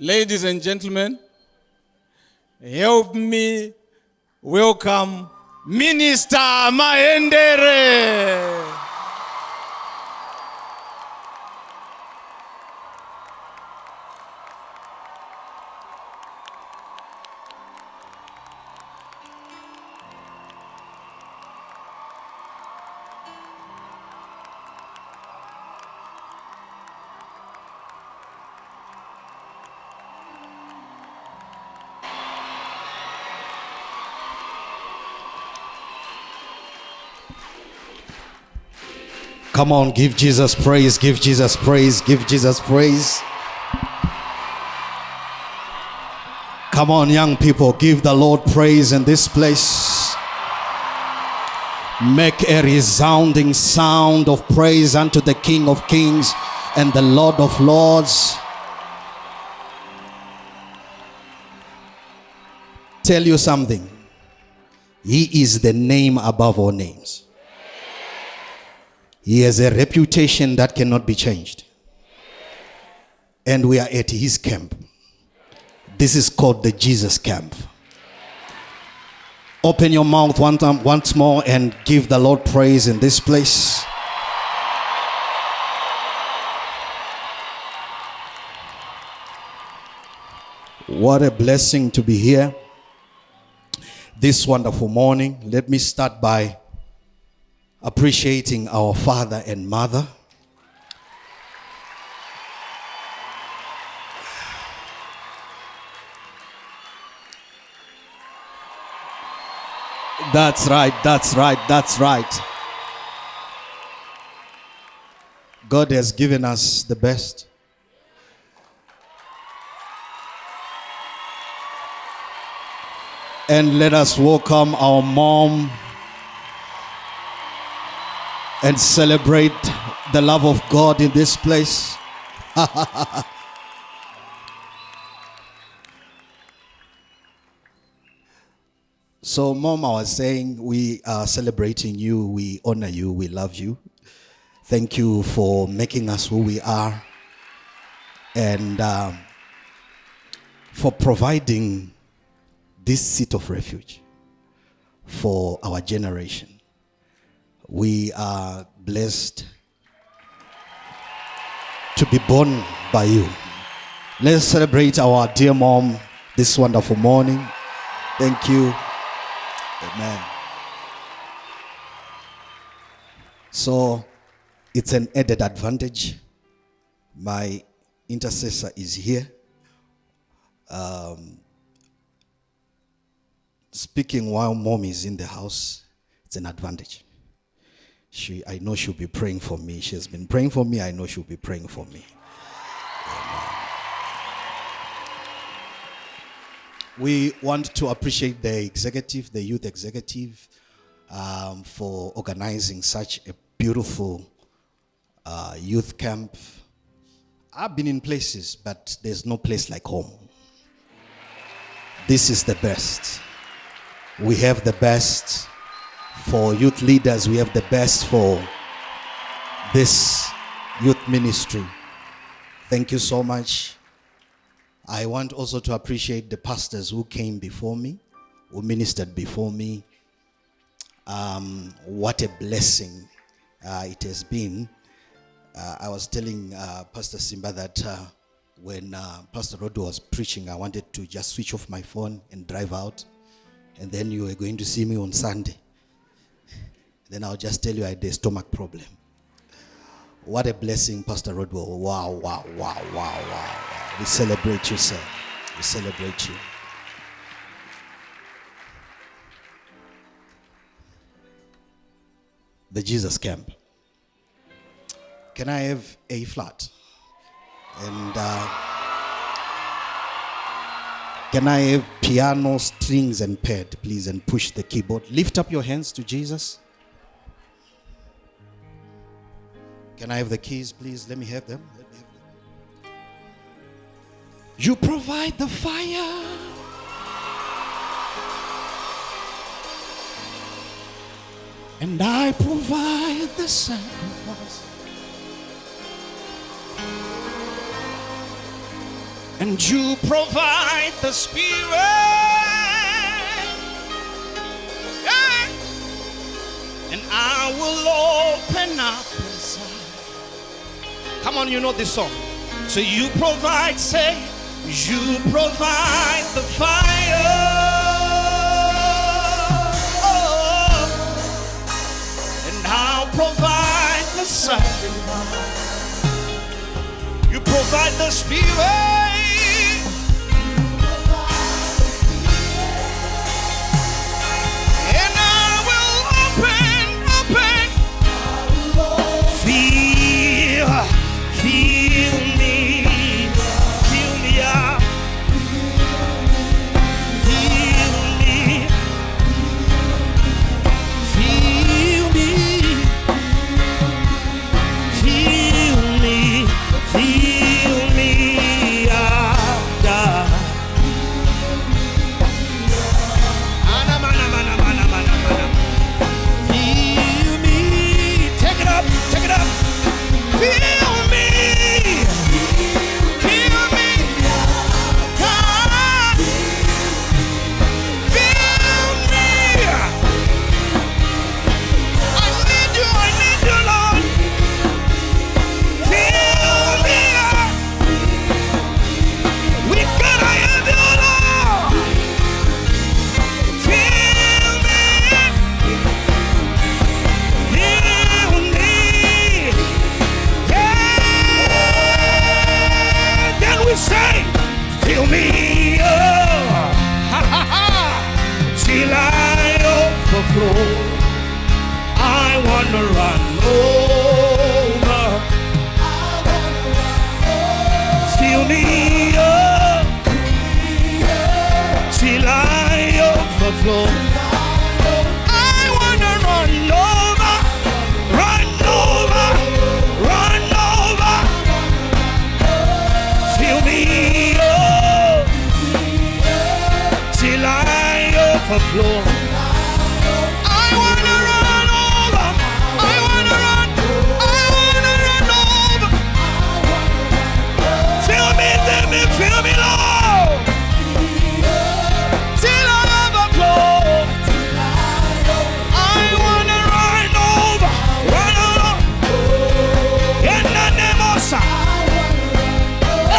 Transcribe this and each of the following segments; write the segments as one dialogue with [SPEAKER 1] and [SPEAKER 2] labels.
[SPEAKER 1] Ladies and gentlemen, help me welcome Minister Mahendere.
[SPEAKER 2] Come on, give Jesus praise, give Jesus praise, give Jesus praise. Come on, young people, give the Lord praise in this place. Make a resounding sound of praise unto the King of Kings and the Lord of Lords. Tell you something. He is the name above all names. He has a reputation that cannot be changed. And we are at his camp. This is called the Jesus camp. Open your mouth once more and give the Lord praise in this place. What a blessing to be here this wonderful morning. Let me start by appreciating our father and mother. That's right, that's right, that's right. God has given us the best. And let us welcome our mom and celebrate the love of God in this place. So, Mom, I was saying we are celebrating you, we honor you, we love you. Thank you for making us who we are and for providing this seat of refuge for our generation. We are blessed to be born by you. Let's celebrate our dear mom this wonderful morning. Thank you. Amen. So it's an added advantage. My intercessor is here. Speaking while mom is in the house, it's an advantage. I know she'll be praying for me. She has been praying for me. I know she'll be praying for me. Amen. We want to appreciate the executive, the youth executive, for organizing such a beautiful youth camp. I've been in places, but there's no place like home. This is the best. We have the best. For youth leaders, we have the best for this youth ministry. Thank you so much. I want also to appreciate the pastors who came before me, who ministered before me. What a blessing it has been. I was telling Pastor Simba that when Pastor Rodo was preaching, I wanted to just switch off my phone and drive out. And then you were going to see me on Sunday. Then I'll just tell you I had a stomach problem. What a blessing, Pastor Rodwell. Wow, wow, wow, wow, wow, wow. We celebrate you, sir. We celebrate you. The Jesus camp. Can I have A flat? And can I have piano, strings, and pad, please, and push the keyboard? Lift up your hands to Jesus. Can I have the keys, please? Let me have them. You provide the fire. And I provide the sacrifice. and you provide the Spirit. Yeah. And I will open up inside. Come on, you know this song. So you provide, say, you provide the fire. Oh, and I'll provide the sacrifice. You provide the Spirit. And I will open. Feel me. Fill me up. Feel me. Feel me. Feel me. Feel me up, God. Feel me. Take it up. Take it up. Feel me. Feel me. God. Feel me. I need you, Lord. Feel me. We gotta have you, Lord. Feel me. Feel me. Yeah. Then we say, fill me up. Ha ha ha. Till I overflow. I wanna run over. Fill me up till I overflow. I wanna run over, run over, run over. Fill me up till I overflow. I wanna run over. I wanna run. I wanna run over. Fill me, Lord, till I overflow. I wanna run over, run over. In the name of Jesus.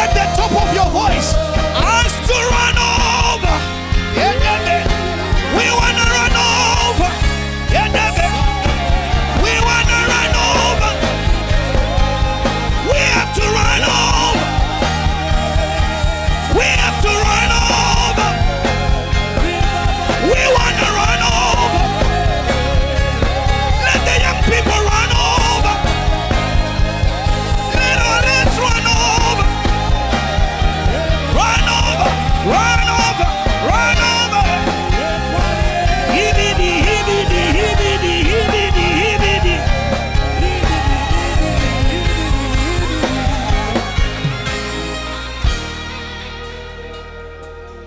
[SPEAKER 2] At the top of your voice, ask to run over. In the name. We wanna run over. In the name. We wanna run over. We have to run over. We have to run over. We want to run over. Let the young people run over. Let's run over. Run over. Run over. Run over. Hibidi, hibidi, hibidi, hibidi, hibidi.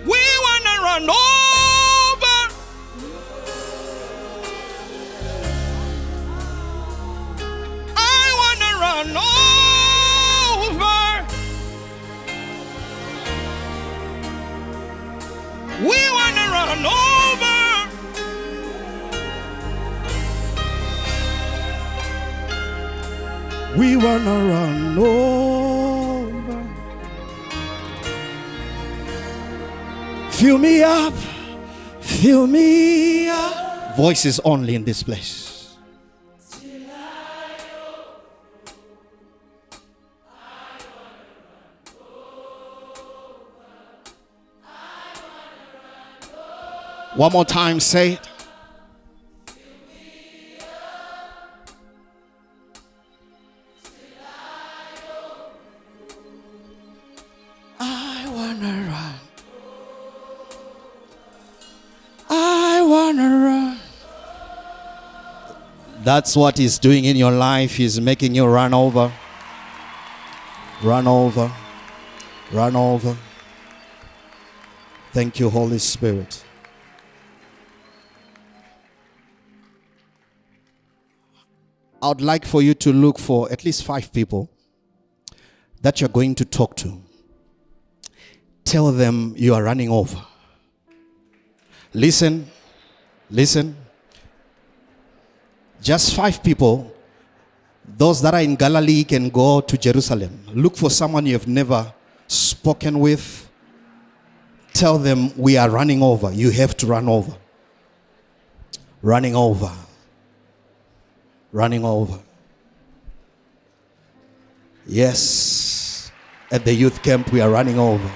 [SPEAKER 2] We want to run over. I want to run over. We want to run over. We want to run over. Fill me up. Fill me up. Voices only in this place. One more time, say it. I wanna run. I wanna run. That's what he's doing in your life. He's making you run over. Run over. Run over. Thank you, Holy Spirit. I would like for you to look for at least 5 people that you're going to talk to. tell them you are running over. Listen. Just 5 people. Those that are in Galilee can go to Jerusalem. Look for someone you have never spoken with. Tell them we are running over. You have to run over. Running over. Running over. Yes. At the youth camp, we are running over.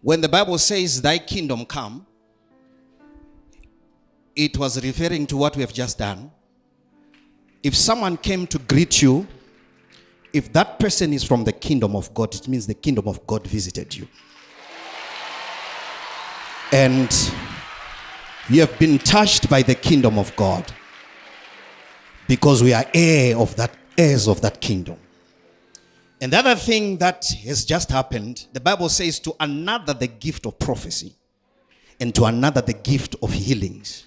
[SPEAKER 2] When the Bible says, thy kingdom come, it was referring to what we have just done. If someone came to greet you, if that person is from the kingdom of God, it means the kingdom of God visited you. And you have been touched by the kingdom of God, because we are heirs of that kingdom. And the other thing that has just happened, the Bible says, to another the gift of prophecy, and to another the gift of healings.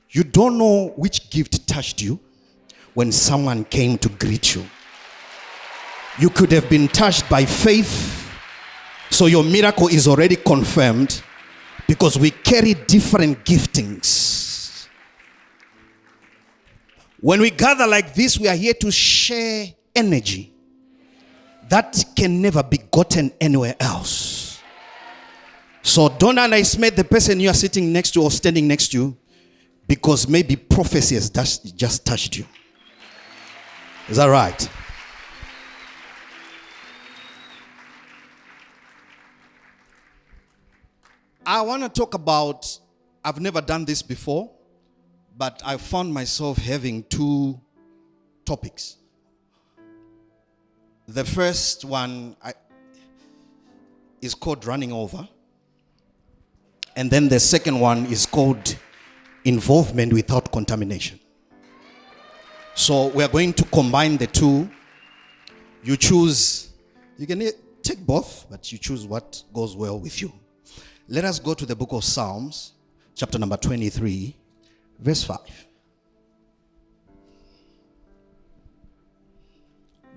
[SPEAKER 2] You don't know which gift touched you when someone came to greet you. You could have been touched by faith, so your miracle is already confirmed, because we carry different giftings. When we gather like this, we are here to share energy that can never be gotten anywhere else. So don't underestimate the person you are sitting next to or standing next to, because maybe prophecy has just touched you. Is that right? I want to talk about, I've never done this before, but I found myself having 2 topics. The first one is called running over. And then the second one is called involvement without contamination. So we are going to combine the 2. You choose, you can take both, but you choose what goes well with you. Let us go to the book of Psalms, chapter number 23, verse 5.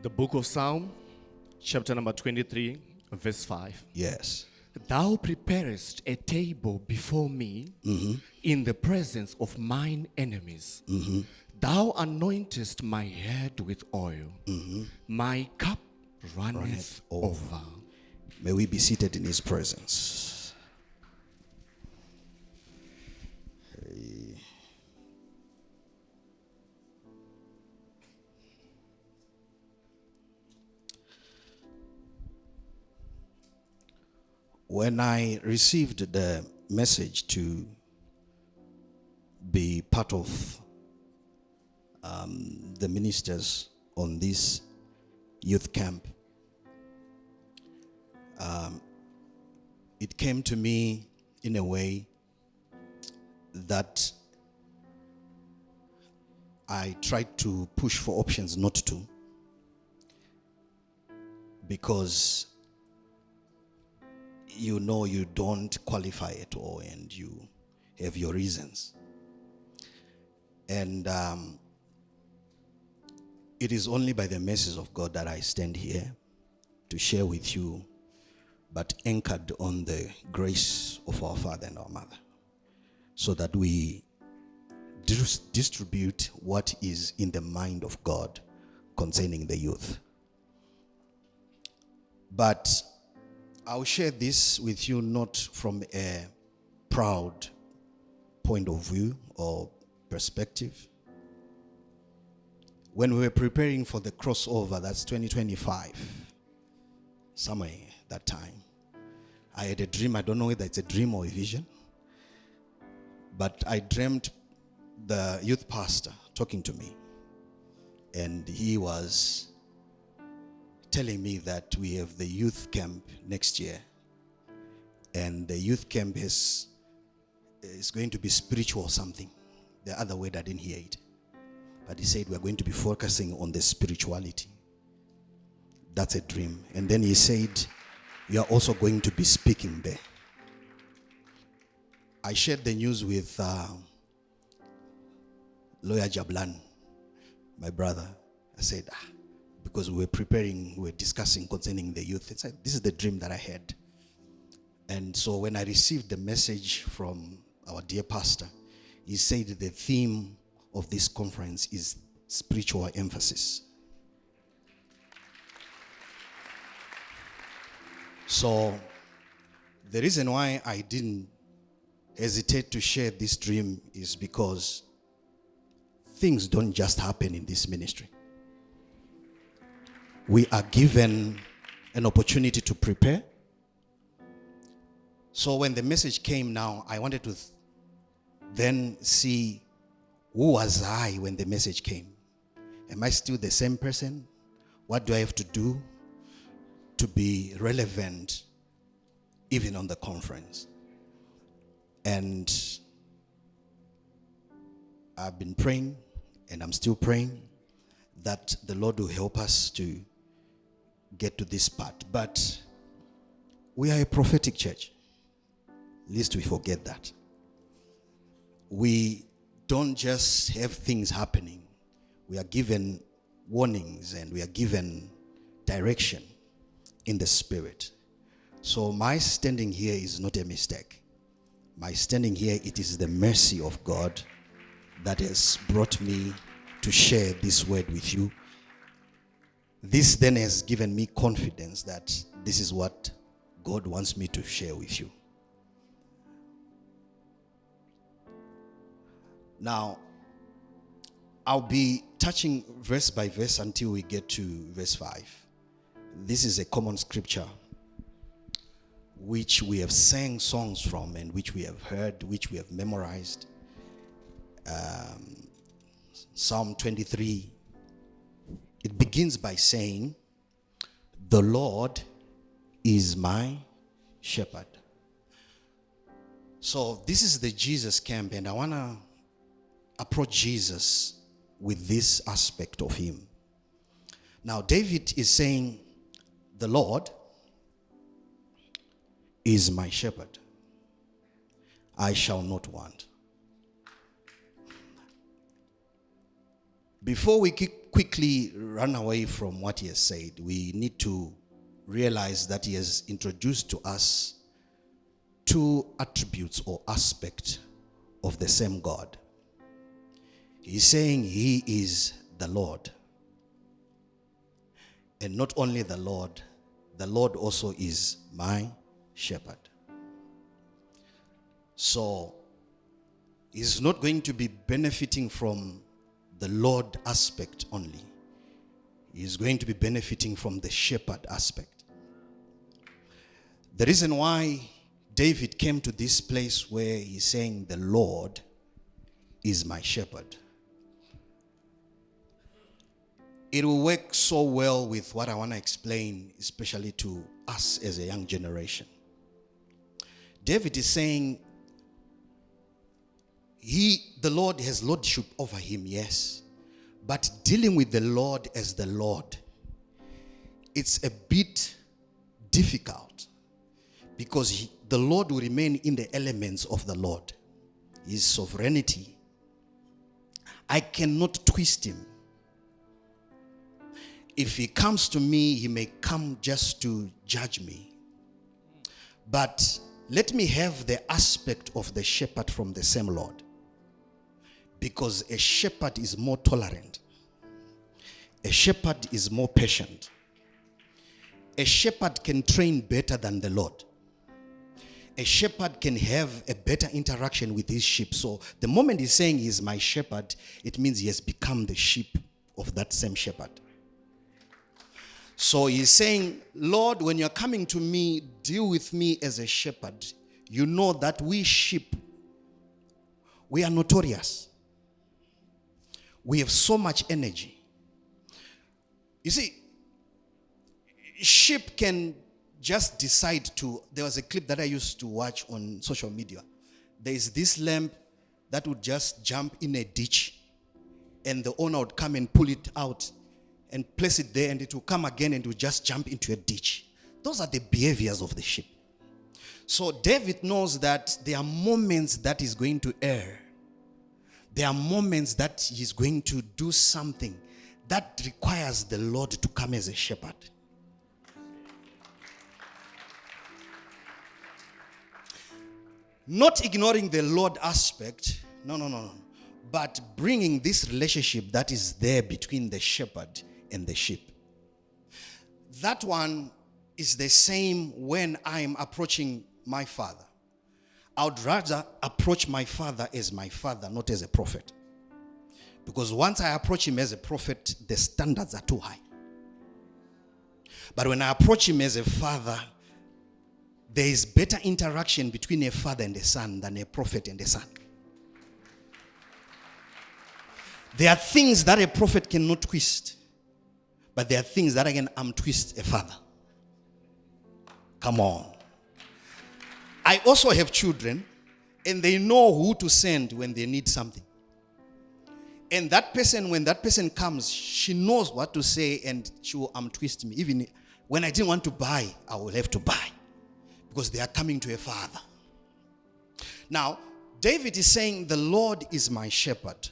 [SPEAKER 3] The book of Psalm, chapter number 23, verse 5.
[SPEAKER 2] Yes.
[SPEAKER 3] Thou preparest a table before me in the presence of mine enemies. Thou anointest my head with oil. My cup runneth over.
[SPEAKER 2] May we be seated in his presence. When I received the message to be part of the ministers on this youth camp, it came to me in a way that I tried to push for options not to, because you know you don't qualify at all and you have your reasons. And it is only by the mercies of God that I stand here to share with you, but anchored on the grace of our Father and our Mother, so that we distribute what is in the mind of God concerning the youth. But I'll share this with you not from a proud point of view or perspective. When we were preparing for the crossover, that's 2025, somewhere that time, I had a dream. I don't know whether it's a dream or a vision, but I dreamt the youth pastor talking to me, and he was telling me that we have the youth camp next year, and the youth camp is going to be spiritual or something. The other word I didn't hear it, but he said we're going to be focusing on the spirituality. That's a dream. And then he said you are also going to be speaking there. I shared the news with Lawyer Jablan, my brother. I said, because we were discussing concerning the youth. I said, this is the dream that I had. And so when I received the message from our dear pastor, he said the theme of this conference is spiritual emphasis. So the reason why I didn't hesitate to share this dream is because things don't just happen in this ministry. We are given an opportunity to prepare. So when the message came now, I wanted to then see, who was I when the message came? Am I still the same person? What do I have to do to be relevant even on the conference? And I've been praying, and I'm still praying, that the Lord will help us to get to this part. But we are a prophetic church. Lest we forget that. We don't just have things happening. We are given warnings and we are given direction in the spirit. So my standing here is not a mistake. My standing here, it is the mercy of God that has brought me to share this word with you. This then has given me confidence that this is what God wants me to share with you. Now, I'll be touching verse by verse until we get to verse 5. This is a common scripture which we have sang songs from and which we have heard, which we have memorized. Psalm 23. It begins by saying, "The Lord is my shepherd." So this is the Jesus camp, and I want to approach Jesus with this aspect of him. Now, David is saying, the Lord is my shepherd. I shall not want. Before we quickly run away from what he has said, we need to realize that he has introduced to us two attributes or aspects of the same God. He's saying he is the Lord. And not only the Lord also is my shepherd. So he's not going to be benefiting from the Lord aspect only. He's going to be benefiting from the shepherd aspect. The reason why David came to this place where he's saying the Lord is my shepherd, it will work so well with what I want to explain, especially to us as a young generation. David is saying the Lord has lordship over him, yes. But dealing with the Lord as the Lord, it's a bit difficult because the Lord will remain in the elements of the Lord. His sovereignty. I cannot twist him. If he comes to me, he may come just to judge me. But let me have the aspect of the shepherd from the same Lord. Because a shepherd is more tolerant. A shepherd is more patient. A shepherd can train better than the Lord. A shepherd can have a better interaction with his sheep. So the moment he's saying he's my shepherd, it means he has become the sheep of that same shepherd. So he's saying, Lord, when you're coming to me, deal with me as a shepherd. You know that we sheep, we are notorious. We have so much energy. You see, sheep can just decide to, there was a clip that I used to watch on social media. There is this lamb that would just jump in a ditch and the owner would come and pull it out and place it there, and it will come again and it will just jump into a ditch. Those are the behaviors of the sheep. So David knows that there are moments that he's going to err. there are moments that he's going to do something that requires the Lord to come as a shepherd. Not ignoring the Lord aspect, no. But bringing this relationship that is there between the shepherd and the sheep. That one is the same when I'm approaching my father. I would rather approach my father as my father, not as a prophet. Because once I approach him as a prophet, the standards are too high. But when I approach him as a father, there is better interaction between a father and a son than a prophet and a son. There are things that a prophet cannot twist, but there are things that I can twist a father. Come on. I also have children, and they know who to send when they need something. And that person, when that person comes, she knows what to say, and she will twist me. Even when I didn't want to buy, I will have to buy. Because they are coming to a father. Now, David is saying, the Lord is my shepherd,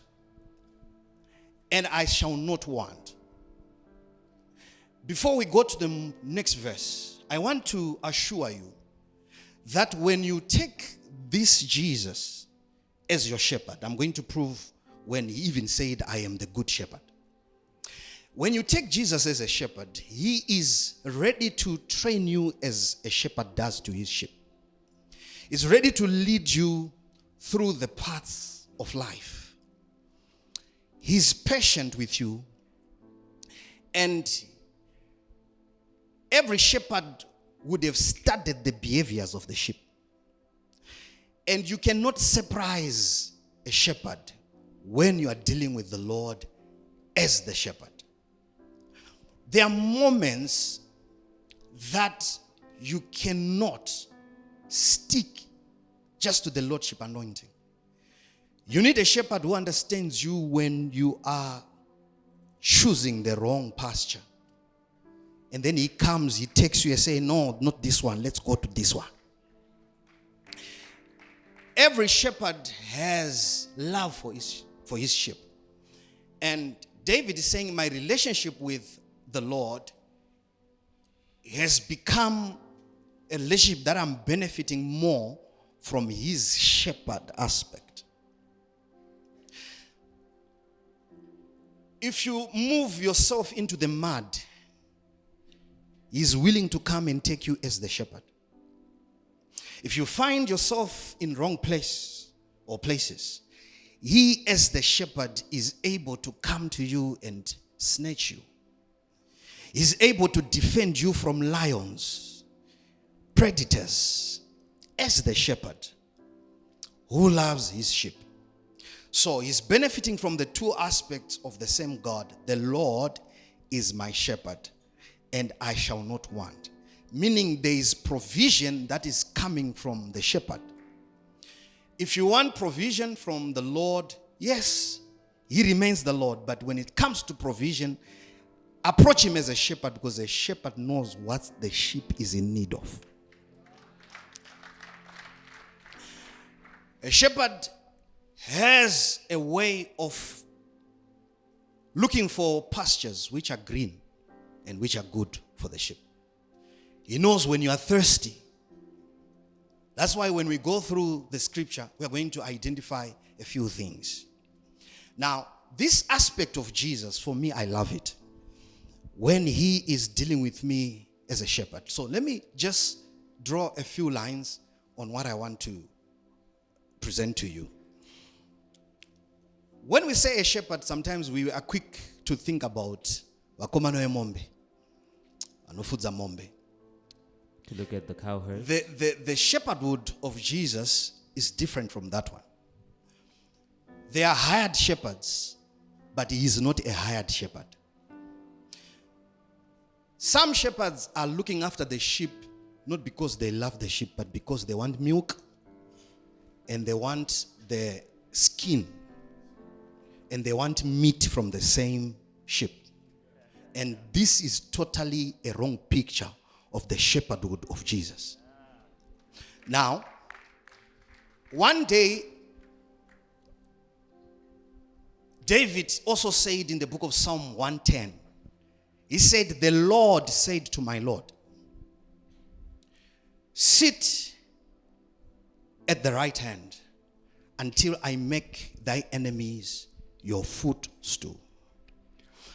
[SPEAKER 2] and I shall not want. Before we go to the next verse, I want to assure you that when you take this Jesus as your shepherd, I'm going to prove when he even said, I am the good shepherd. When you take Jesus as a shepherd, he is ready to train you as a shepherd does to his sheep. He's ready to lead you through the paths of life. He's patient with you. And every shepherd would have studied the behaviors of the sheep. And you cannot surprise a shepherd when you are dealing with the Lord as the shepherd. There are moments that you cannot stick just to the Lordship anointing. You need a shepherd who understands you when you are choosing the wrong pasture. And then he comes, he takes you and says, no, not this one, let's go to this one. Every shepherd has love for his sheep. And David is saying, my relationship with the Lord has become a relationship that I'm benefiting more from his shepherd aspect. If you move yourself into the mud, he's willing to come and take you as the shepherd. If you find yourself in wrong place or places, he as the shepherd is able to come to you and snatch you. He's able to defend you from lions, predators, as the shepherd who loves his sheep. So he's benefiting from the two aspects of the same God. The Lord is my shepherd, and I shall not want. Meaning there is provision that is coming from the shepherd. If you want provision from the Lord, yes, he remains the Lord. But when it comes to provision, approach him as a shepherd, because a shepherd knows what the sheep is in need of. A shepherd has a way of looking for pastures which are green and which are good for the sheep. He knows when you are thirsty. That's why when we go through the scripture, we are going to identify a few things. Now, this aspect of Jesus, for me, I love it. When he is dealing with me as a shepherd. So let me just draw a few lines on what I want to present to you. When we say a shepherd, sometimes we are quick to think about wakomano emombe, anofudza mombe.
[SPEAKER 4] To look at the cow herd.
[SPEAKER 2] The shepherdhood of Jesus is different from that one. They are hired shepherds, but he is not a hired shepherd. Some shepherds are looking after the sheep not because they love the sheep, but because they want milk and they want the skin and they want meat from the same sheep. And this is totally a wrong picture of the shepherdhood of Jesus. Now, one day, David also said in the book of Psalm 110, he said, the Lord said to my Lord, sit at the right hand until I make thy enemies your footstool.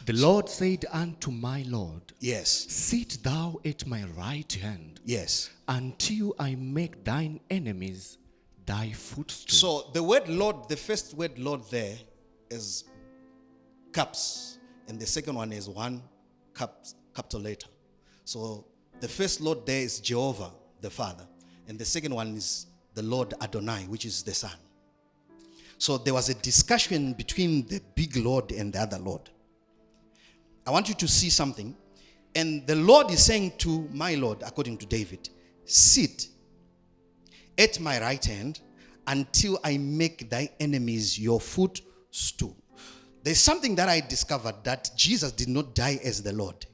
[SPEAKER 3] The Lord said unto my Lord,
[SPEAKER 2] Yes.
[SPEAKER 3] sit thou at my right hand
[SPEAKER 2] Yes.
[SPEAKER 3] until I make thine enemies thy footstool.
[SPEAKER 2] So the word Lord, the first word Lord there is caps, and the second one is one capital letter. So the first Lord there is Jehovah, the Father, and the second one is the Lord Adonai, which is the Son. So there was a discussion between the big Lord and the other Lord. I want you to see something. And the Lord is saying to my Lord, according to David, sit at my right hand until I make thy enemies your footstool. There's something that I discovered, that Jesus did not die as the Lord.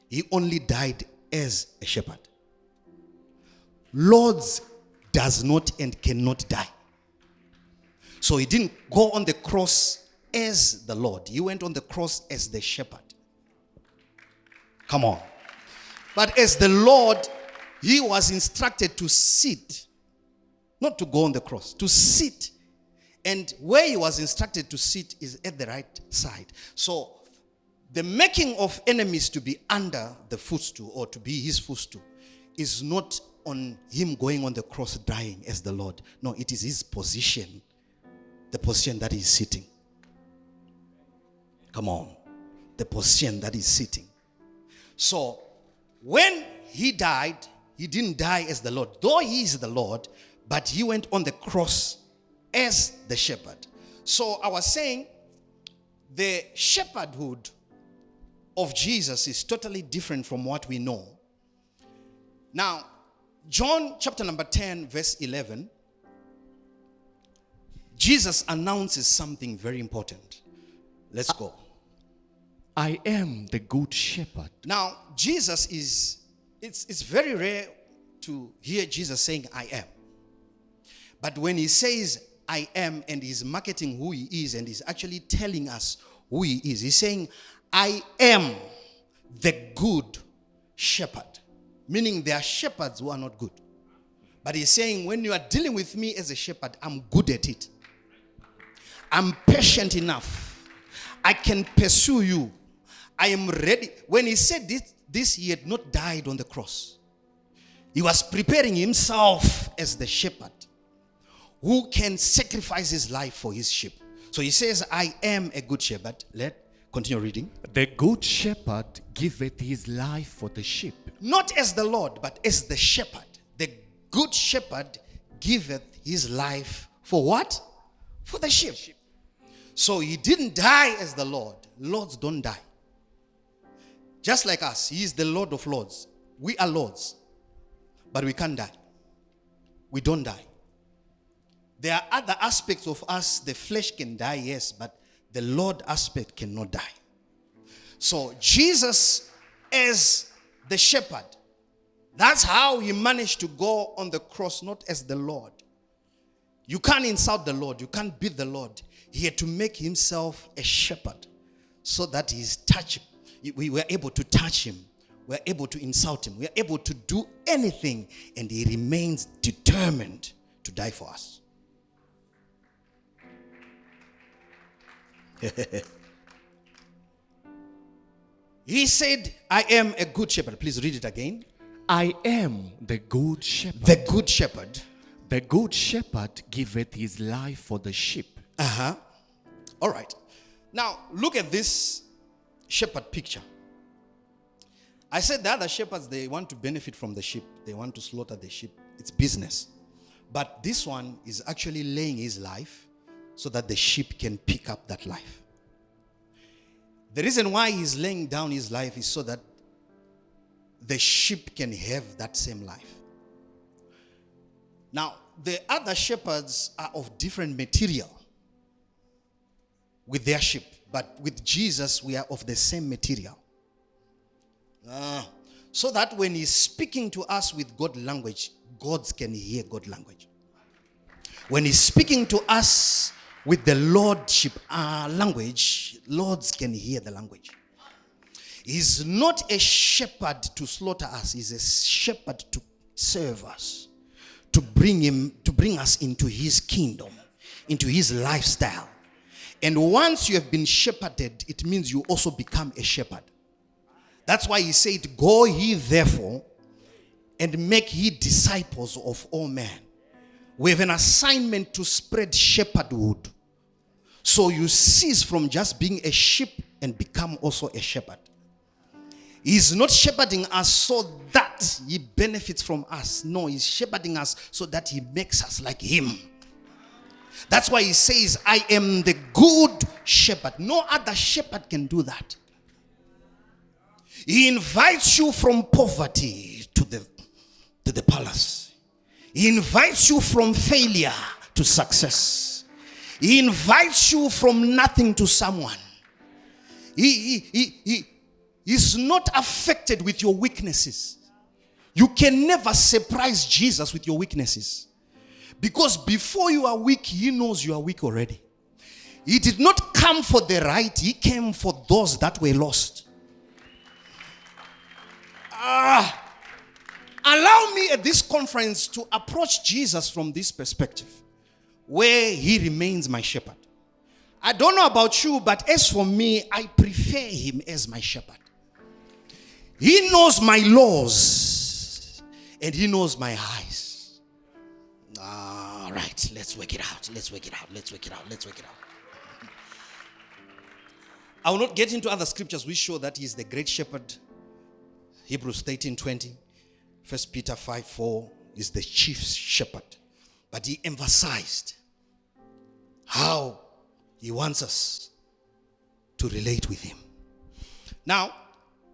[SPEAKER 2] He only died as a shepherd. Lords does not and cannot die. So he didn't go on the cross as the Lord. He went on the cross as the shepherd. Come on. But as the Lord, he was instructed to sit, not to go on the cross, to sit. And where he was instructed to sit is at the right side. So the making of enemies to be under the footstool or to be his footstool is not on him going on the cross dying as the Lord. No, it is his position, the position that he's sitting. Come on. The position that he's sitting. So when he died, he didn't die as the Lord. Though he is the Lord, but he went on the cross as the shepherd. So I was saying the shepherdhood of Jesus is totally different from what we know. Now, John chapter number 10, verse 11, Jesus announces something very important. Let's go.
[SPEAKER 3] I am the good shepherd.
[SPEAKER 2] Now, Jesus is, it's very rare to hear Jesus saying, I am. But when he says, I am, and he's marketing who he is, and he's actually telling us who he is, he's saying, I am the good shepherd. Meaning there are shepherds who are not good. But he's saying, when you are dealing with me as a shepherd, I'm good at it. I'm patient enough. I can pursue you. I am ready. When he said this, he had not died on the cross. He was preparing himself as the shepherd who can sacrifice his life for his sheep. So he says, I am a good shepherd. Continue reading.
[SPEAKER 3] The good shepherd giveth his life for the sheep.
[SPEAKER 2] Not as the Lord, but as the shepherd. The good shepherd giveth his life for what? For the sheep. So he didn't die as the Lord. Lords don't die. Just like us, he is the Lord of Lords. We are lords, but we can't die. We don't die. There are other aspects of us. The flesh can die, yes, but the Lord aspect cannot die. So Jesus as the shepherd, that's how he managed to go on the cross, not as the Lord. You can't insult the Lord. You can't beat the Lord. He had to make himself a shepherd so that he's touchable. We were able to touch him. We were able to insult him. We were able to do anything, and he remains determined to die for us. He said, I am a good shepherd. Please read it again.
[SPEAKER 3] I am the good shepherd.
[SPEAKER 2] The good shepherd.
[SPEAKER 3] The good shepherd giveth his life for the sheep.
[SPEAKER 2] All right. Now, look at this shepherd picture. I said the other shepherds, they want to benefit from the sheep. They want to slaughter the sheep. It's business. But this one is actually laying his life so that the sheep can pick up that life. The reason why he's laying down his life is so that the sheep can have that same life. Now, the other shepherds are of different material with their sheep. But with Jesus, we are of the same material. So that when he's speaking to us with God language, gods can hear God language. When he's speaking to us with the lordship language, lords can hear the language. He's not a shepherd to slaughter us. He's a shepherd to serve us, to bring us into his kingdom, into his lifestyle. And once you have been shepherded, it means you also become a shepherd. That's why he said, go ye therefore and make ye disciples of all men. We have an assignment to spread shepherdhood. So you cease from just being a sheep and become also a shepherd. He's not shepherding us so that he benefits from us. No, he's shepherding us so that he makes us like him. That's why he says, I am the good shepherd. No other shepherd can do that. He invites you from poverty to the palace. He invites you from failure to success. He invites you from nothing to someone. He's not affected with your weaknesses. You can never surprise Jesus with your weaknesses. Because before you are weak, he knows you are weak already. He did not come for the right, he came for those that were lost. Allow me at this conference to approach Jesus from this perspective, where he remains my shepherd. I don't know about you, but as for me, I prefer him as my shepherd. He knows my laws and he knows my highs. All right, let's work it out. I will not get into other scriptures which show that he is the great shepherd. Hebrews 13:20, 1 Peter 5:4 is the chief shepherd. But he emphasized how he wants us to relate with him. Now,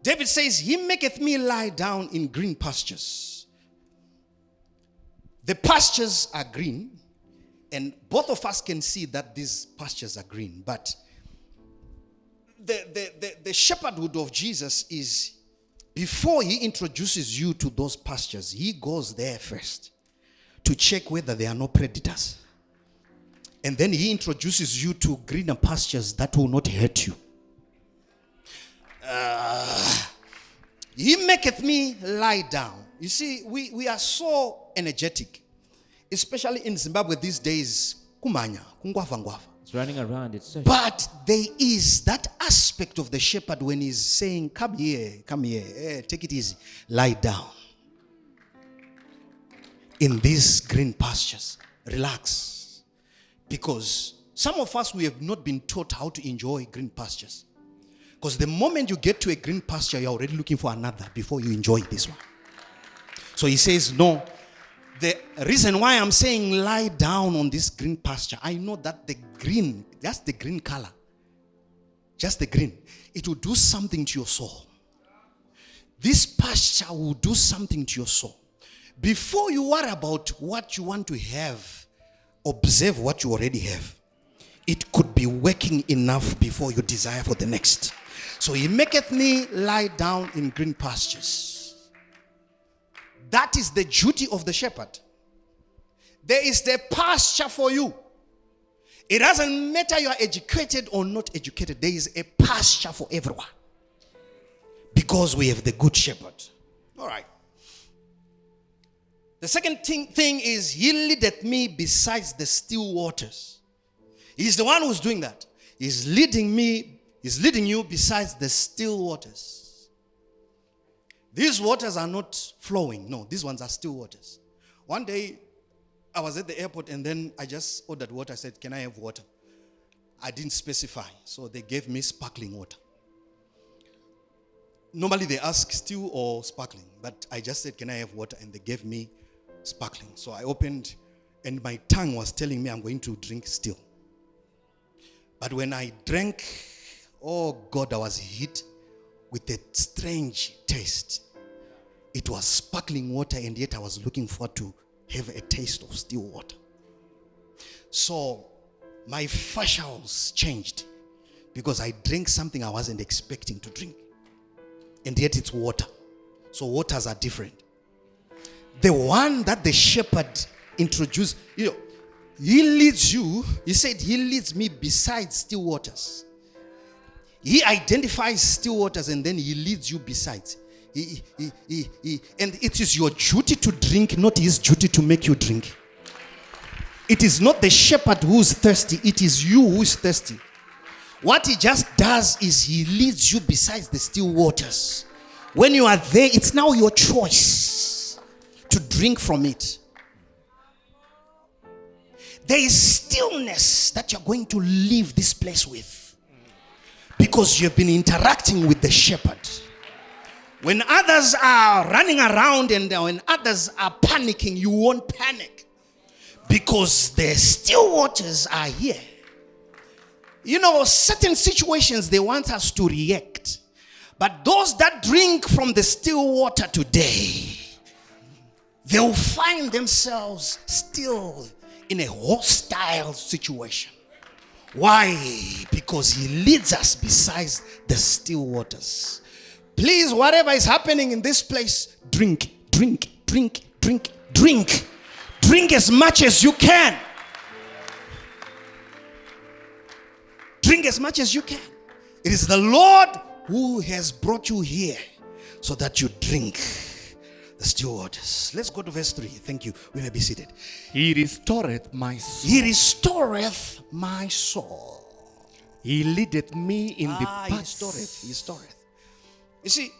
[SPEAKER 2] David says, he maketh me lie down in green pastures. The pastures are green, and both of us can see that these pastures are green. But the shepherdhood of Jesus is, before he introduces you to those pastures, he goes there first to check whether there are no predators. And then he introduces you to greener pastures that will not hurt you. He maketh me lie down. You see, we are so energetic, especially in Zimbabwe these days. Kumanya, kungwafa ngwafa.
[SPEAKER 4] It's running around. It's so
[SPEAKER 2] But there is that aspect of the shepherd when he's saying, come here, take it easy, lie down in these green pastures, relax. Because some of us, we have not been taught how to enjoy green pastures. Because the moment you get to a green pasture, you're already looking for another before you enjoy this one. So he says, no. The reason why I'm saying lie down on this green pasture, I know that the green, that's the green color. Just the green. It will do something to your soul. This pasture will do something to your soul. Before you worry about what you want to have, observe what you already have. It could be working enough before you desire for the next. So he maketh me lie down in green pastures. That is the duty of the shepherd. There is the pasture for you. It doesn't matter you are educated or not educated. There is a pasture for everyone. Because we have the good shepherd. All right. The second thing is, he leadeth me besides the still waters. He's the one who's doing that. He's leading you besides the still waters. These waters are not flowing. No, these ones are still waters. One day, I was at the airport and then I just ordered water. I said, can I have water? I didn't specify. So they gave me sparkling water. Normally they ask still or sparkling. But I just said, can I have water? And they gave me sparkling. So I opened and my tongue was telling me I'm going to drink still. But when I drank, oh God, I was hit with a strange taste. It was sparkling water, and yet I was looking forward to have a taste of still water. So my facials changed because I drank something I wasn't expecting to drink. And yet it's water. So waters are different. The one that the shepherd introduced, He leads you. He said, He leads me beside still waters. He identifies still waters and then He leads you beside. And it is your duty to drink, not His duty to make you drink. It is not the shepherd who is thirsty, it is you who is thirsty. What He just does is He leads you beside the still waters. When you are there, it's now your choice to drink from it. There is stillness that you're going to leave this place with, because you've been interacting with the shepherd. When others are running around and when others are panicking, you won't panic, because the still waters are here. You know, certain situations, they want us to react. But those that drink from the still water today, they will find themselves still in a hostile situation. Why? Because He leads us beside the still waters. Please, whatever is happening in this place, drink, drink, drink, drink, drink. Drink as much as you can. Drink as much as you can. It is the Lord who has brought you here so that you drink the still waters. Let's go to verse 3. Thank you. We may be seated.
[SPEAKER 3] He restoreth my soul.
[SPEAKER 2] He restoreth my soul.
[SPEAKER 3] He leadeth me in the
[SPEAKER 2] He
[SPEAKER 3] paths.
[SPEAKER 2] restoreth. You see,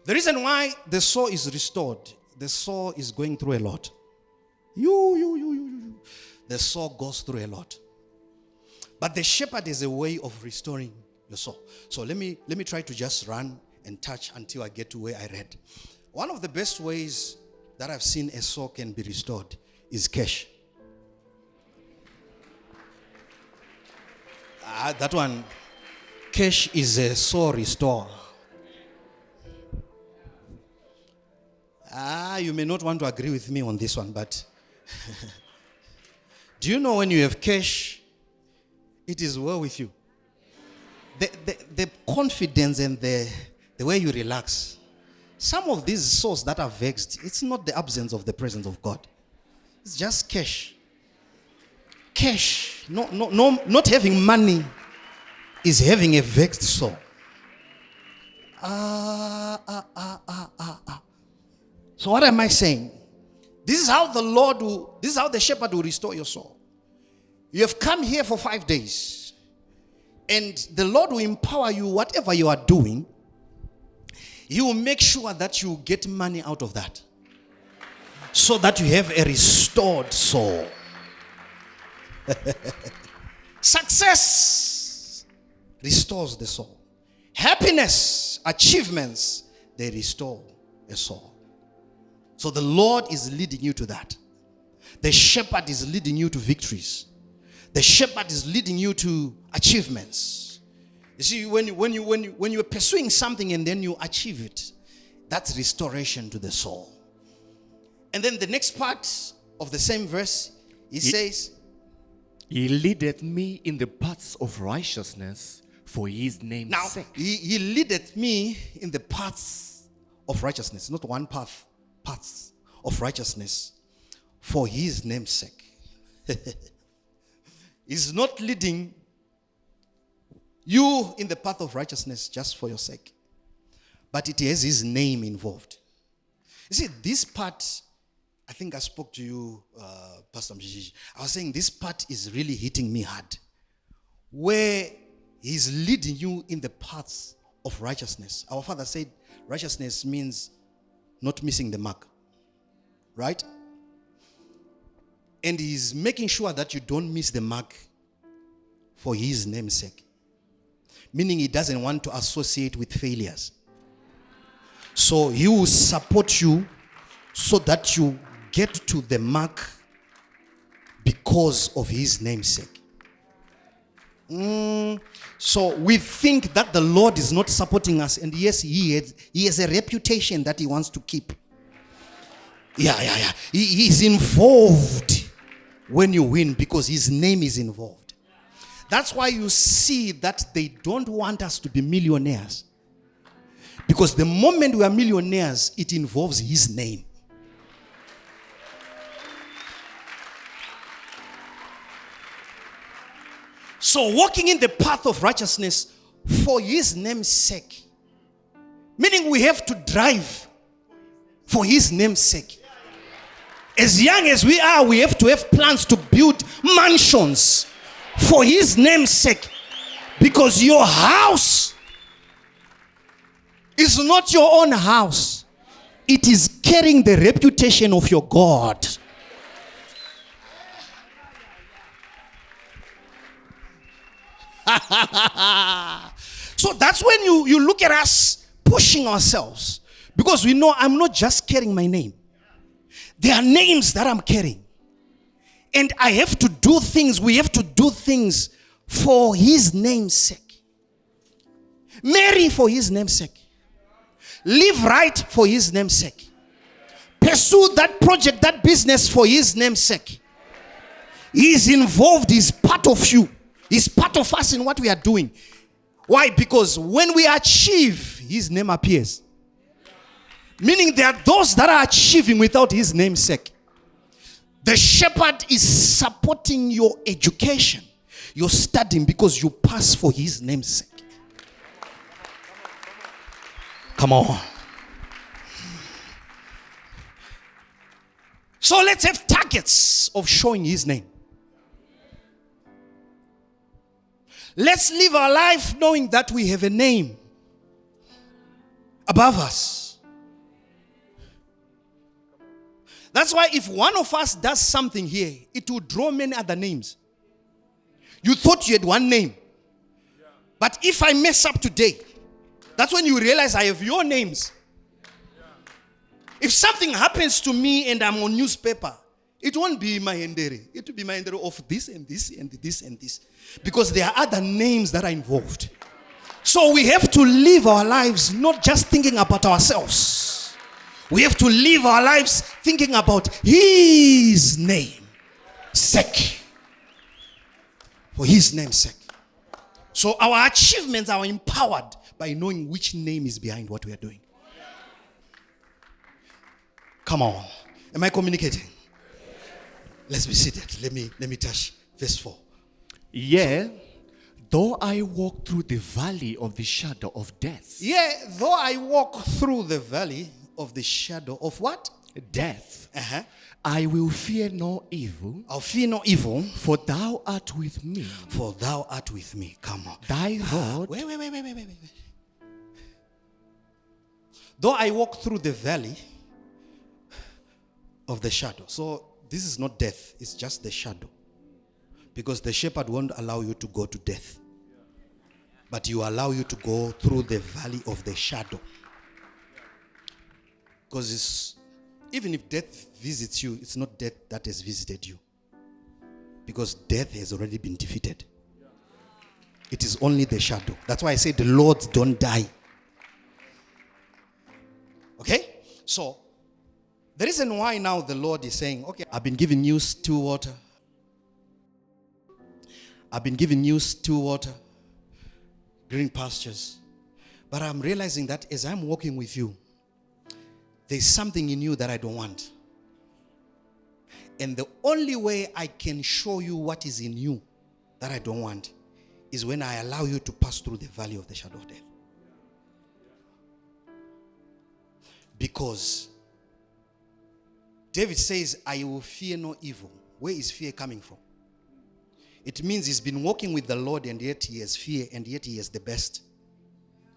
[SPEAKER 2] the reason why the soul is restored, the soul is going through a lot. The soul goes through a lot. But the shepherd is a way of restoring your soul. So let me try to just run and touch until I get to where I read. One of the best ways that I've seen a soul can be restored is cash. That one, cash is a soul restore. You may not want to agree with me on this one, but do you know when you have cash, it is well with you? The confidence and the way you relax. Some of these souls that are vexed, it's not the absence of the presence of God. It's just cash. Cash. No, not having money is having a vexed soul. So what am I saying? This is how the shepherd will restore your soul. You have come here for 5 days, and the Lord will empower you, whatever you are doing. He will make sure that you get money out of that, so that you have a restored soul. Success restores the soul. Happiness, achievements, they restore a soul. So the Lord is leading you to that. The shepherd is leading you to victories. The shepherd is leading you to achievements. You see, when you're pursuing something and then you achieve it, that's restoration to the soul. And then the next part of the same verse, he says,
[SPEAKER 3] He leadeth me in the paths of righteousness for His name's
[SPEAKER 2] now,
[SPEAKER 3] sake.
[SPEAKER 2] he leadeth me in the paths of righteousness. Not one path, paths of righteousness for His name's sake. He's not leading you in the path of righteousness just for your sake, but it has His name involved. You see, this part, I think I spoke to you, Pastor Mjiji. I was saying this part is really hitting me hard, where He's leading you in the paths of righteousness. Our Father said righteousness means not missing the mark, right? And He's making sure that you don't miss the mark for His name's sake. Meaning He doesn't want to associate with failures. So He will support you so that you get to the mark because of His name's sake. So we think that the Lord is not supporting us, and yes, He has a reputation that He wants to keep. Yeah. He is involved when you win because His name is involved. That's why you see that they don't want us to be millionaires. Because the moment we are millionaires, it involves His name. So walking in the path of righteousness for his name's sake. Meaning we have to drive for his name's sake. As young as we are, we have to have plans to build mansions for his name's sake. Because your house is not your own house. It is carrying the reputation of your God. So that's when you look at us pushing ourselves. Because we know I'm not just carrying my name. There are names that I'm carrying. And I have to do things, we have to do things for his name's sake. Marry for his name's sake. Live right for his name's sake. Pursue that project, that business for his name's sake. He's involved, he's part of you. He's part of us in what we are doing. Why? Because when we achieve, his name appears. Meaning there are those that are achieving without his name's sake. The shepherd is supporting your education, your studying, because you pass for his name's sake. Come on. So let's have targets of showing his name. Let's live our life knowing that we have a name above us. That's why if one of us does something here, it will draw many other names. You thought you had one name. But if I mess up today, that's when you realize I have your names. If something happens to me and I'm on newspaper, it won't be Mahendere. It will be Mahendere of this and this and this and this. Because there are other names that are involved. So we have to live our lives not just thinking about ourselves. We have to live our lives thinking about his name sake. For his name's sake. So our achievements are empowered by knowing which name is behind what we are doing. Come on. Am I communicating? Let's be seated. Let me touch verse 4.
[SPEAKER 3] Yeah, though I walk through the valley of the shadow of death.
[SPEAKER 2] Yeah, though I walk through the valley of the shadow of what?
[SPEAKER 3] Death.
[SPEAKER 2] Uh-huh.
[SPEAKER 3] I will fear no evil.
[SPEAKER 2] I'll fear no evil.
[SPEAKER 3] For thou art with me.
[SPEAKER 2] For thou art with me. Come on.
[SPEAKER 3] Thy rod.
[SPEAKER 2] Wait. Though I walk through the valley of the shadow. So this is not death. It's just the shadow. Because the shepherd won't allow you to go to death. But you allow you to go through the valley of the shadow. Because even if death visits you, it's not death that has visited you. Because death has already been defeated. It is only the shadow. That's why I say the Lord don't die. Okay? So, the reason why now the Lord is saying, okay, I've been giving you still water. I've been giving you still water, green pastures. But I'm realizing that as I'm walking with you, there's something in you that I don't want. And the only way I can show you what is in you that I don't want is when I allow you to pass through the valley of the shadow of death. Because David says, I will fear no evil. Where is fear coming from? It means he's been walking with the Lord and yet he has fear and yet he has the best.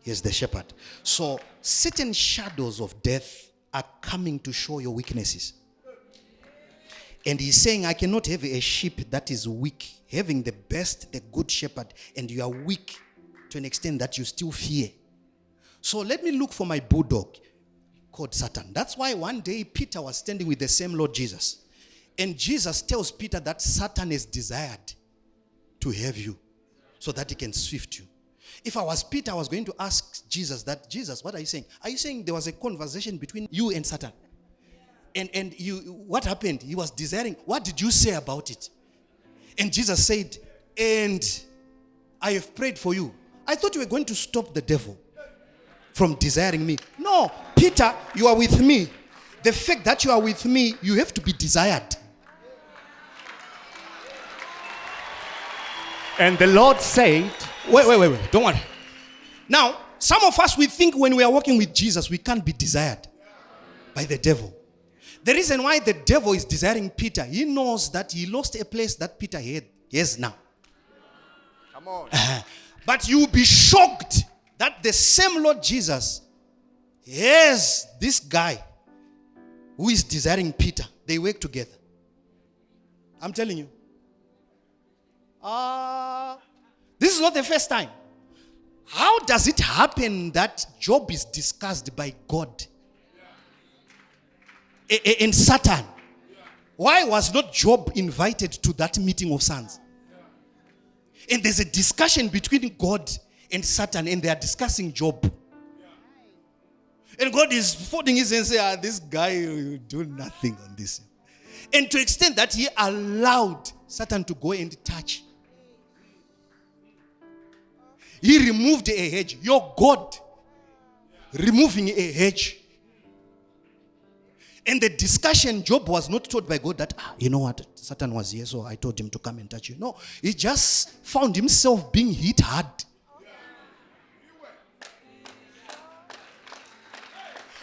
[SPEAKER 2] He is the shepherd. So certain shadows of death are coming to show your weaknesses. And he's saying, I cannot have a sheep that is weak, having the best, the good shepherd, and you are weak to an extent that you still fear. So let me look for my bulldog called Satan. That's why one day Peter was standing with the same Lord Jesus. And Jesus tells Peter that Satan is desired to have you so that he can swift you. If I was Peter, I was going to ask Jesus that, Jesus, what are you saying? Are you saying there was a conversation between you and Satan? And you, what happened? He was desiring. What did you say about it? And Jesus said, and I have prayed for you. I thought you were going to stop the devil from desiring me. No, Peter, you are with me. The fact that you are with me, you have to be desired.
[SPEAKER 3] And the Lord said,
[SPEAKER 2] Wait. Don't worry. Now, some of us, we think when we are walking with Jesus, we can't be desired by the devil. The reason why the devil is desiring Peter, he knows that he lost a place that Peter has now.
[SPEAKER 3] come on.
[SPEAKER 2] But you will be shocked that the same Lord Jesus has this guy who is desiring Peter. They work together. I'm telling you. This is not the first time. How does it happen that Job is discussed by God and Satan? Why was not Job invited to that meeting of sons? And there's a discussion between God and Satan, and they are discussing Job. And God is folding his hands and saying, this guy will do nothing on this. And to the extent that he allowed Satan to go and touch. He removed a hedge. Your God removing a hedge. And the discussion, Job was not told by God that, you know what, Satan was here, so I told him to come and touch you. No, he just found himself being hit hard.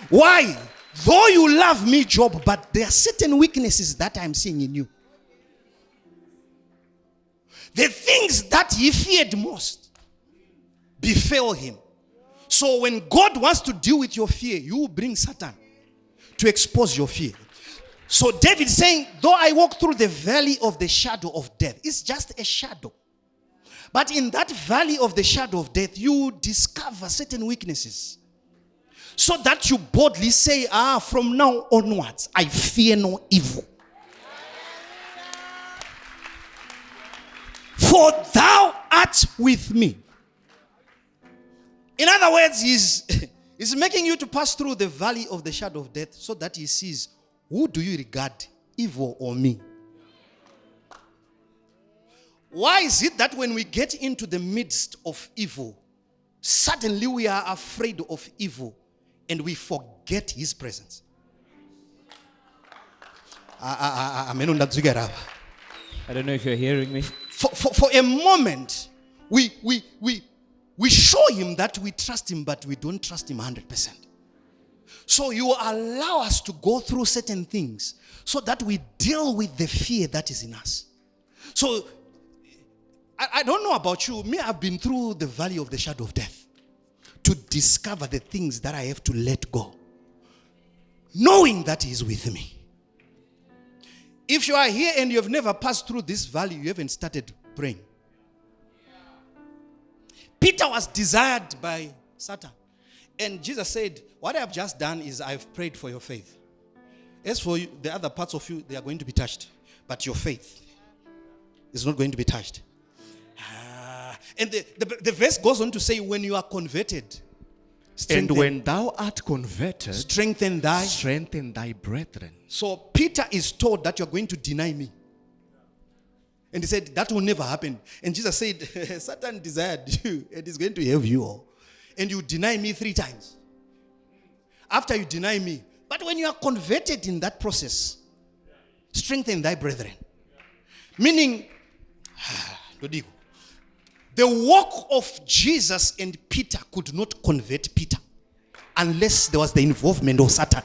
[SPEAKER 2] Why? Though you love me, Job, but there are certain weaknesses that I'm seeing in you. The things that he feared most befell him. So when God wants to deal with your fear, you will bring Satan to expose your fear. So David is saying, though I walk through the valley of the shadow of death, it's just a shadow. But in that valley of the shadow of death, you discover certain weaknesses. So that you boldly say, from now onwards, I fear no evil. For thou art with me. In other words, he's making you to pass through the valley of the shadow of death so that he sees, who do you regard, evil or me? Why is it that when we get into the midst of evil, suddenly we are afraid of evil and we forget his presence?
[SPEAKER 4] I don't know if you're hearing me.
[SPEAKER 2] For a moment, we show him that we trust him, but we don't trust him 100%. So you allow us to go through certain things so that we deal with the fear that is in us. So I don't know about you. Me, I've been through the valley of the shadow of death to discover the things that I have to let go, knowing that he is with me. If you are here and you have never passed through this valley, you haven't started praying. Peter was desired by Satan. And Jesus said, what I have just done is I've prayed for your faith. As for you, the other parts of you, they are going to be touched. But your faith is not going to be touched. And the verse goes on to say, when you are converted,
[SPEAKER 3] and when thou art converted,
[SPEAKER 2] strengthen
[SPEAKER 3] thy brethren.
[SPEAKER 2] So Peter is told that you're going to deny me. And he said, that will never happen. And Jesus said, Satan desired you and is going to have you all. And you deny me 3 times. After you deny me. But when you are converted in that process, strengthen thy brethren. Meaning, the walk of Jesus and Peter could not convert Peter unless there was the involvement of Satan.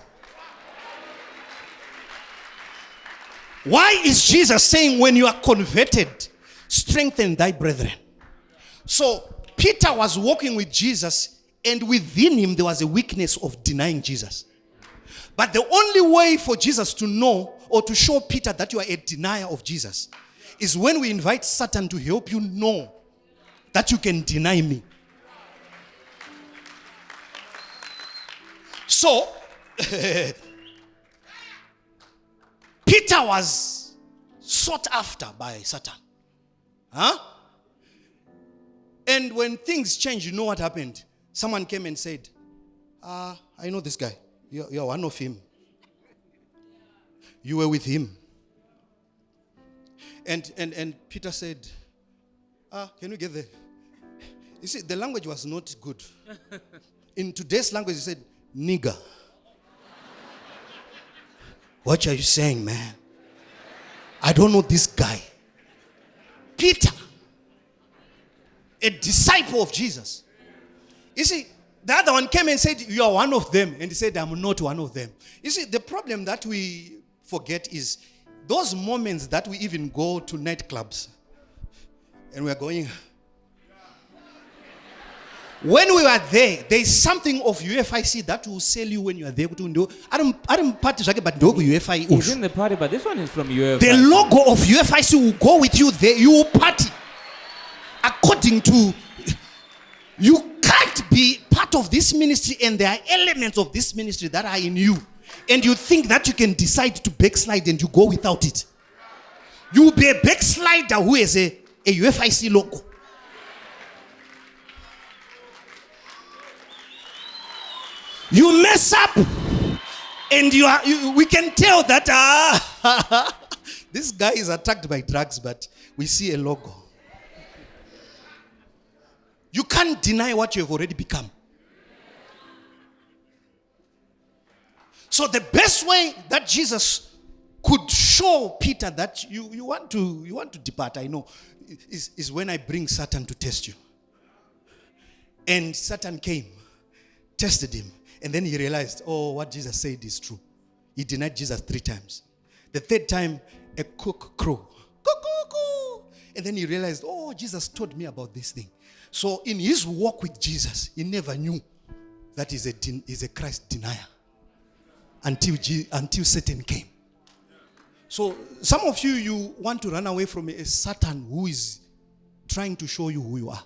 [SPEAKER 2] Why is Jesus saying when you are converted, strengthen thy brethren? So Peter was walking with Jesus, and within him there was a weakness of denying Jesus. But the only way for Jesus to know or to show Peter that you are a denier of Jesus is when we invite Satan to help you know that you can deny me. So Peter was sought after by Satan. And when things changed, you know what happened? Someone came and said, I know this guy. You're one of him. You were with him. And Peter said, can you get there? You see, the language was not good. In today's language, he said, nigger. What are you saying, man? I don't know this guy. Peter disciple of Jesus. You see, the other one came and said, you are one of them. And he said, I'm not one of them. You see, the problem that we forget is those moments that we even go to nightclubs and we're going. When we were there is something of UFIC that will sell you when you are there. I don't party, but UFI.
[SPEAKER 4] He's in the party, but this one is from UFI.
[SPEAKER 2] The logo of UFIC will go with you there. You will party. According to, you can't be part of this ministry and there are elements of this ministry that are in you. And you think that you can decide to backslide and you go without it. You will be a backslider who has a UFIC logo. You mess up and we can tell that this guy is attacked by drugs, but we see a logo. You can't deny what you have already become. So the best way that Jesus could show Peter that you want to depart, I know, is when I bring Satan to test you. And Satan came, tested him, and then he realized, oh, what Jesus said is true. He denied Jesus 3 times. The 3rd time, a cock crew. And then he realized, oh, Jesus told me about this thing. So in his walk with Jesus, he never knew that he's a Christ denier until Satan came. So some of you want to run away from a Satan who is trying to show you who you are.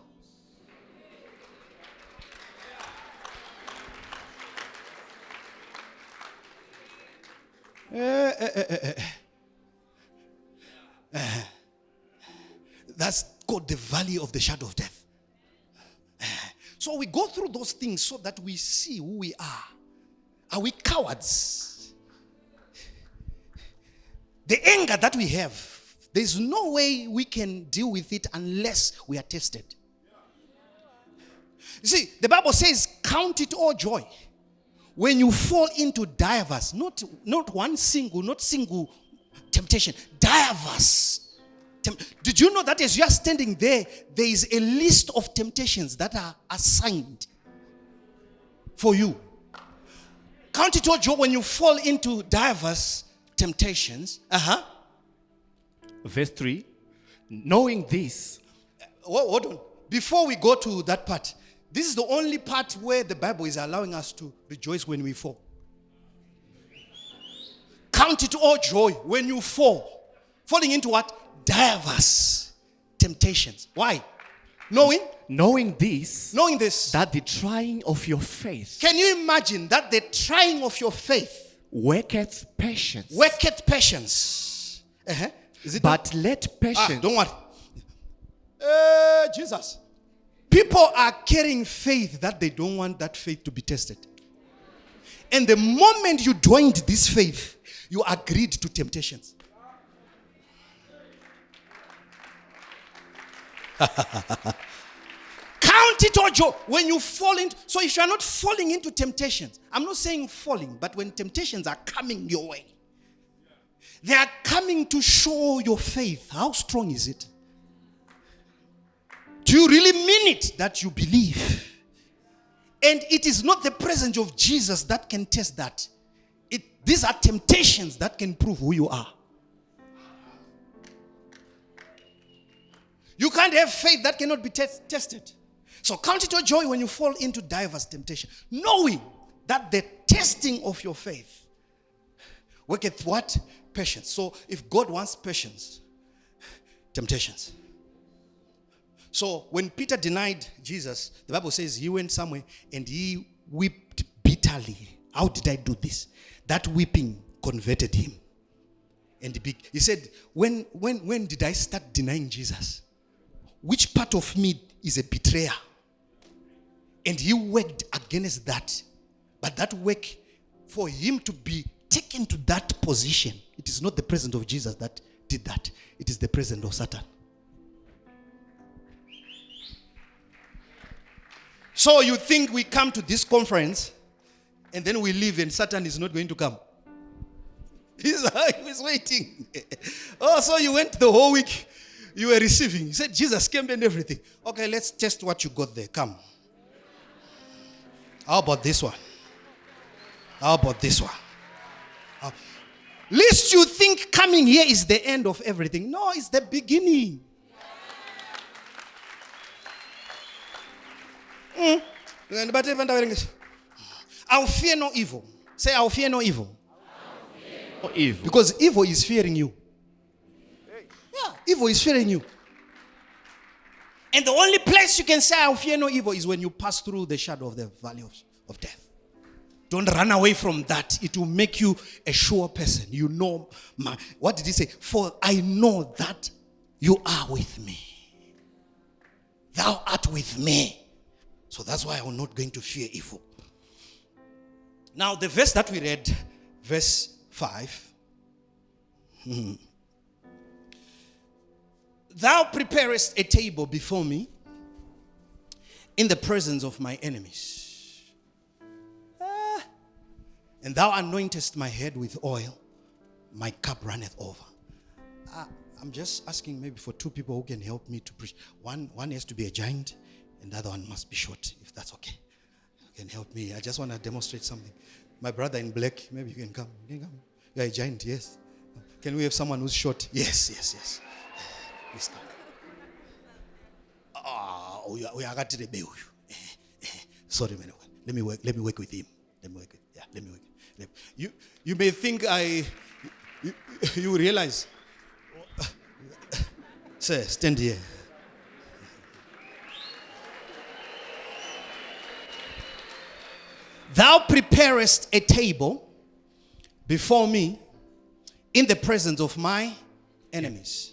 [SPEAKER 2] That's called the valley of the shadow of death. So we go through those things so that we see who we are. Are we cowards? The anger that we have, there's no way we can deal with it unless we are tested. You see, the Bible says, count it all joy when you fall into divers, not single temptation, divers. Did you know that as you are standing there, there is a list of temptations that are assigned for you? Count it all joy when you fall into diverse temptations.
[SPEAKER 3] Verse 3, knowing this.
[SPEAKER 2] Hold on. Before we go to that part, this is the only part where the Bible is allowing us to rejoice when we fall. Count it all joy when you fall. Falling into what? Diverse temptations. Why? Knowing this,
[SPEAKER 3] that the trying of your faith.
[SPEAKER 2] Can you imagine that the trying of your faith
[SPEAKER 3] worketh patience.
[SPEAKER 2] Is it
[SPEAKER 3] but let patience.
[SPEAKER 2] Don't worry. Jesus. People are carrying faith that they don't want that faith to be tested. And the moment you joined this faith, you agreed to temptations. Count it all joy when you fall into. So if you are not falling into temptations, I'm not saying falling, but when temptations are coming your way, they are coming to show your faith. How strong is it? Do you really mean it that you believe? And it is not the presence of Jesus that can test that. These are temptations that can prove who you are. You can't have faith that cannot be tested. So count it all joy when you fall into diverse temptation, knowing that the testing of your faith worketh what? Patience. So if God wants patience, temptations. So when Peter denied Jesus, the Bible says he went somewhere and he wept bitterly. How did I do this? That weeping converted him. And he said, when did I start denying Jesus? Which part of me is a betrayer? And he worked against that. But that work, for him to be taken to that position, it is not the presence of Jesus that did that. It is the presence of Satan. So you think we come to this conference and then we leave and Satan is not going to come? He's waiting. Oh, so you went the whole week. You were receiving. He said, Jesus came and everything. Okay, let's test what you got there. Come. How about this one? How about this one? Least you think coming here is the end of everything. No, it's the beginning. But I'll fear no evil. Say, I'll fear no evil.
[SPEAKER 3] No evil.
[SPEAKER 2] Because evil is fearing you. Yeah, evil is fearing you. And the only place you can say, I'll fear no evil, is when you pass through the shadow of the valley of death. Don't run away from that. It will make you a sure person. You know, what did he say? For I know that you are with me. Thou art with me. So that's why I'm not going to fear evil. Now, the verse that we read, verse 5. Thou preparest a table before me in the presence of my enemies. And thou anointest my head with oil. My cup runneth over. I'm just asking maybe for two people who can help me to preach. One has to be a giant, and the other one must be short, if that's okay. You can help me. I just want to demonstrate something. My brother in black, maybe you can come. You can come. You're a giant, yes. Can we have someone who's short? Yes. Please come. Sorry, man. Let me work with him. Let me work. You may think you realize. Sir, stand here. Thou preparest a table before me in the presence of my enemies.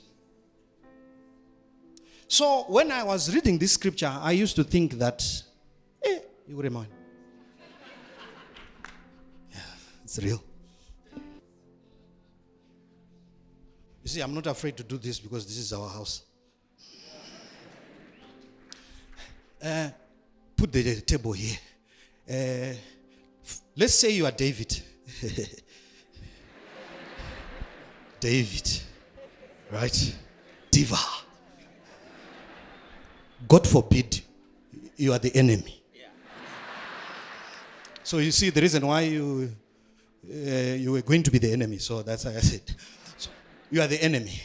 [SPEAKER 2] So when I was reading this scripture, I used to think that, you remind. Yeah, it's real. You see, I'm not afraid to do this because this is our house. Put the table here. Let's say you are David. David, right? Diva. God forbid you are the enemy. So you see the reason why you were going to be the enemy. So that's why I said, so you are the enemy.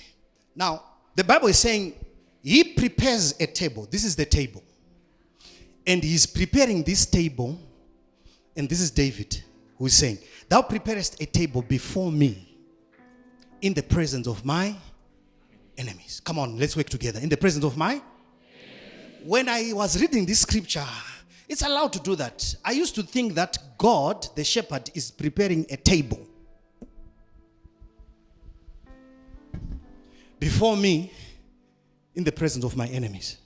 [SPEAKER 2] Now, the Bible is saying he prepares a table. This is the table. And he's preparing this table. And this is David who is saying, thou preparest a table before me in the presence of my enemies. Come on, let's work together. In the presence of my enemies. When I was reading this scripture, it's allowed to do that. I used to think that God, the shepherd, is preparing a table before me in the presence of my enemies.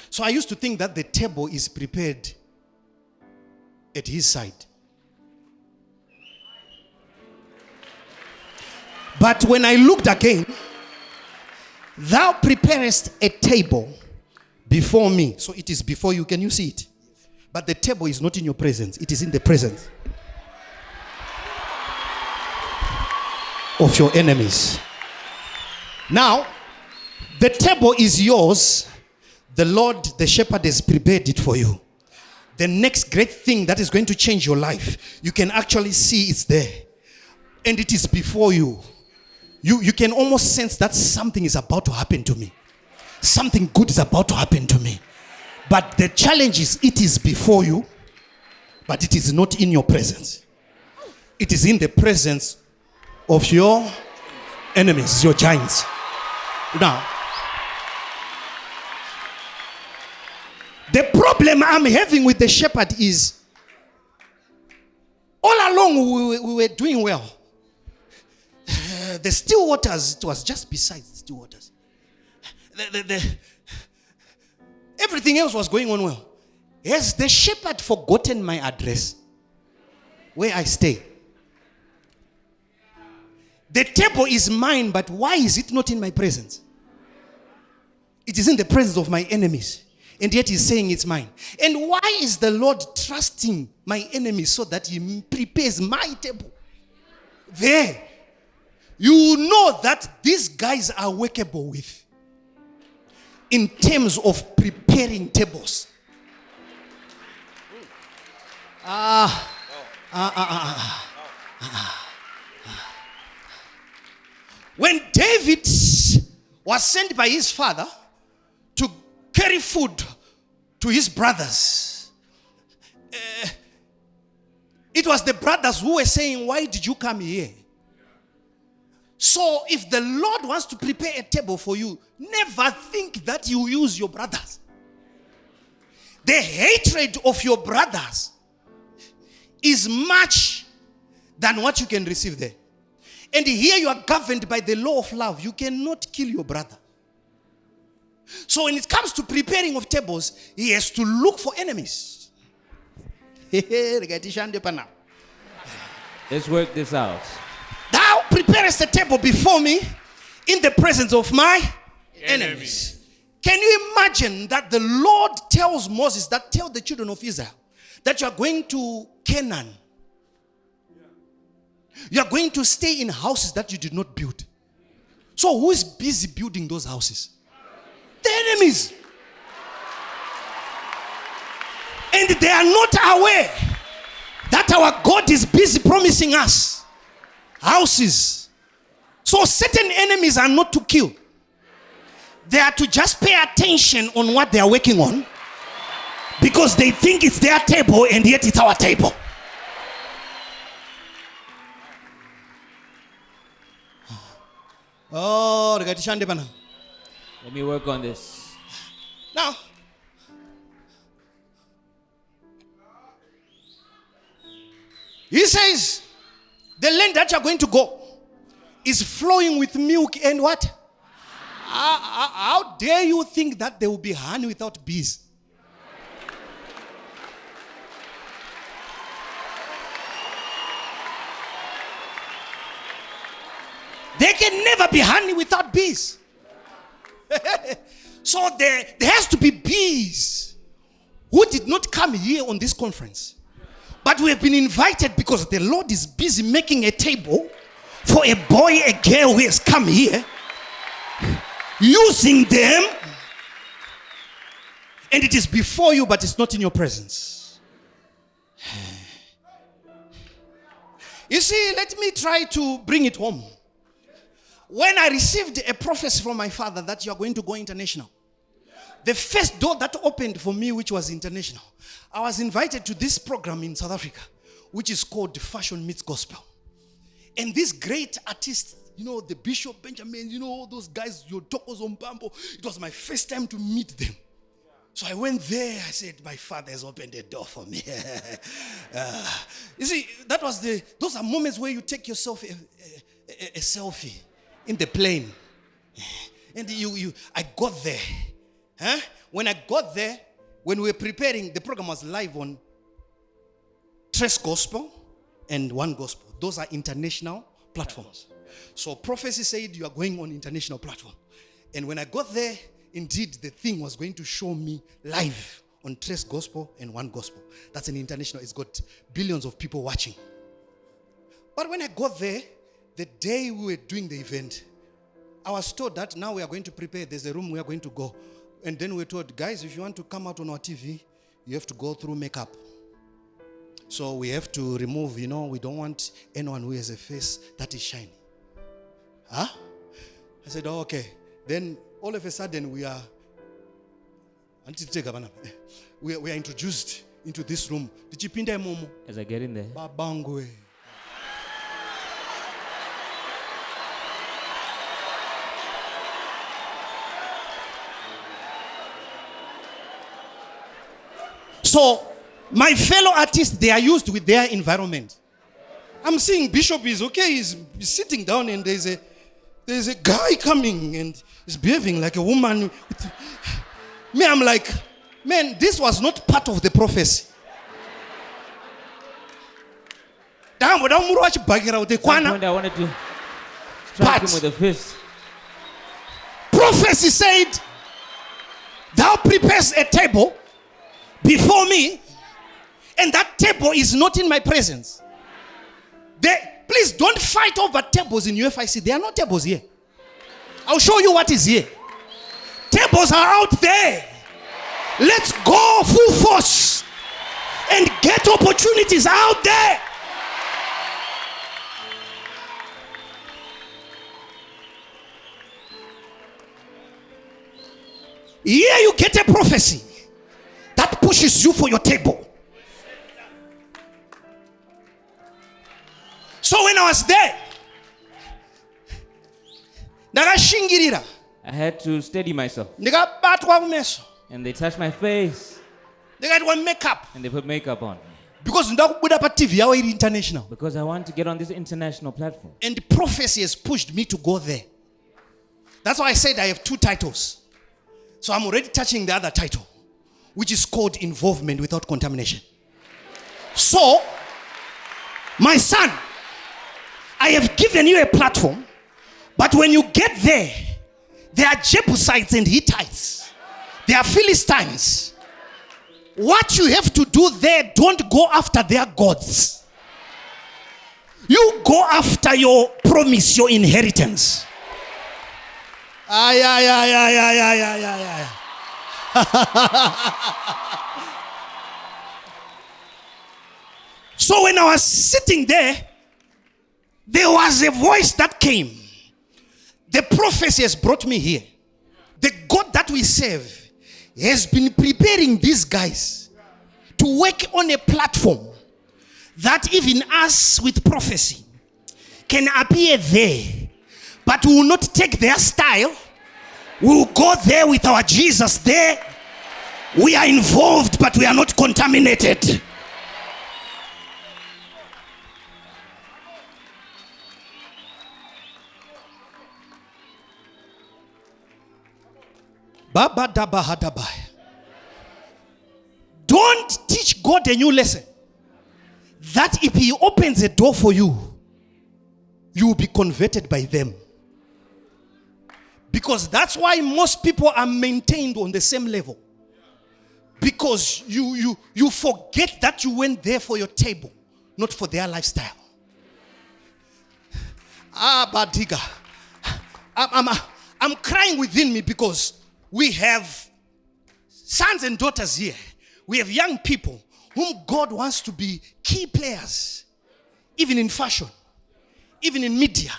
[SPEAKER 2] So I used to think that the table is prepared at his side. But when I looked again, thou preparest a table before me. So it is before you. Can you see it? But the table is not in your presence. It is in the presence of your enemies. Now, the table is yours. The Lord, the shepherd, has prepared it for you. The next great thing that is going to change your life, you can actually see it's there. And it is before you. You can almost sense that something is about to happen to me. Something good is about to happen to me. But the challenge is, it is before you, but it is not in your presence. It is in the presence of your enemies, your giants. Now, the problem I'm having with the shepherd is, all along we were doing well. The still waters, it was just beside the still waters. Everything else was going on well. Has the shepherd forgotten my address? Where I stay? The table is mine, but why is it not in my presence? It is in the presence of my enemies. And yet he's saying it's mine. And why is the Lord trusting my enemies so that he prepares my table? There. You know that these guys are workable with. in terms of preparing tables. When David was sent by his father to carry food to his brothers, it was the brothers who were saying, "Why did you come here?" So if the Lord wants to prepare a table for you, never think that you use your brothers. The hatred of your brothers is much than what you can receive there. And here you are governed by the law of love. You cannot kill your brother. So when it comes to preparing of tables, he has to look for enemies.
[SPEAKER 4] Let's work this out.
[SPEAKER 2] Thou preparest a table before me in the presence of my enemies. Can you imagine that the Lord tells Moses, that tell the children of Israel, that you are going to Canaan. You are going to stay in houses that you did not build. So who is busy building those houses? The enemies. And they are not aware that our God is busy promising us houses. So certain enemies are not to kill. They are to just pay attention on what they are working on, because they think it's their table and yet it's our table. Oh,
[SPEAKER 4] Let me work on this.
[SPEAKER 2] now, he says, the land that you're going to go is flowing with milk and what? How dare you think that there will be honey without bees? There can never be honey without bees. So there has to be bees who did not come here on this conference. But we have been invited because the Lord is busy making a table for a boy, a girl who has come here, using them. And it is before you, but it's not in your presence. You see, let me try to bring it home. When I received a prophecy from my father that you are going to go international, the first door that opened for me, which was international, I was invited to this program in South Africa, which is called Fashion Meets Gospel. And these great artists, you know, the Bishop Benjamin, you know, all those guys, your Tokos on Bambo, it was my first time to meet them. So I went there, I said, my father has opened a door for me. You see, those are moments where you take yourself a selfie in the plane. And I got there. Huh? When I got there, when we were preparing, the program was live on Tres Gospel and One Gospel. Those are international platforms. So prophecy said you are going on international platform. And when I got there, indeed the thing was going to show me live on Tres Gospel and One Gospel. That's an international. It's got billions of people watching. But when I got there, the day we were doing the event, I was told that now we are going to prepare. There's a room we are going to go. And then we were told, guys, if you want to come out on our TV, you have to go through makeup. So we have to remove, we don't want anyone who has a face that is shiny. Huh? I said, oh, okay. Then all of a sudden we are introduced into this room.
[SPEAKER 4] As I get in there.
[SPEAKER 2] Babangwe. So, my fellow artists, they are used with their environment. I'm seeing Bishop is okay, he's sitting down and there's a guy coming and he's behaving like a woman. Me, I'm like, man, this was not part of the prophecy.
[SPEAKER 4] At some point I wanted to strike him with a fist.
[SPEAKER 2] Prophecy said, thou preparest a table before me, and that table is not in my presence. Please don't fight over tables in UFIC. There are no tables here. I'll show you what is here.
[SPEAKER 4] tables are out there. Let's go full force and get opportunities out there. Here you get a prophecy that pushes you for your table. So when I was there,
[SPEAKER 5] I had to steady myself. And they touched my face.
[SPEAKER 4] They got one makeup
[SPEAKER 5] And they put makeup on.
[SPEAKER 4] because TV international.
[SPEAKER 5] Because I want to get on this international platform.
[SPEAKER 4] And prophecy has pushed me to go there. That's why I said I have 2 titles. So I'm already touching the other title, which is called Involvement Without Contamination. So, my son, I have given you a platform, but when you get there, there are Jebusites and Hittites. There are Philistines. What you have to do there, don't go after their gods. You go after your promise, your inheritance. So when I was sitting there, there was a voice that came. The prophecy has brought me here. The God that we serve has been preparing these guys to work on a platform that even us with prophecy can appear there, but we will not take their style. We will go there with our Jesus there. We are involved, but we are not contaminated. Don't teach God a new lesson that if he opens a door for you, you will be converted by them. Because that's why most people are maintained on the same level. Because you forget that you went there for your table, not for their lifestyle. Badiga. I'm crying within me because we have sons and daughters here. We have young people whom God wants to be key players, even in fashion, even in media,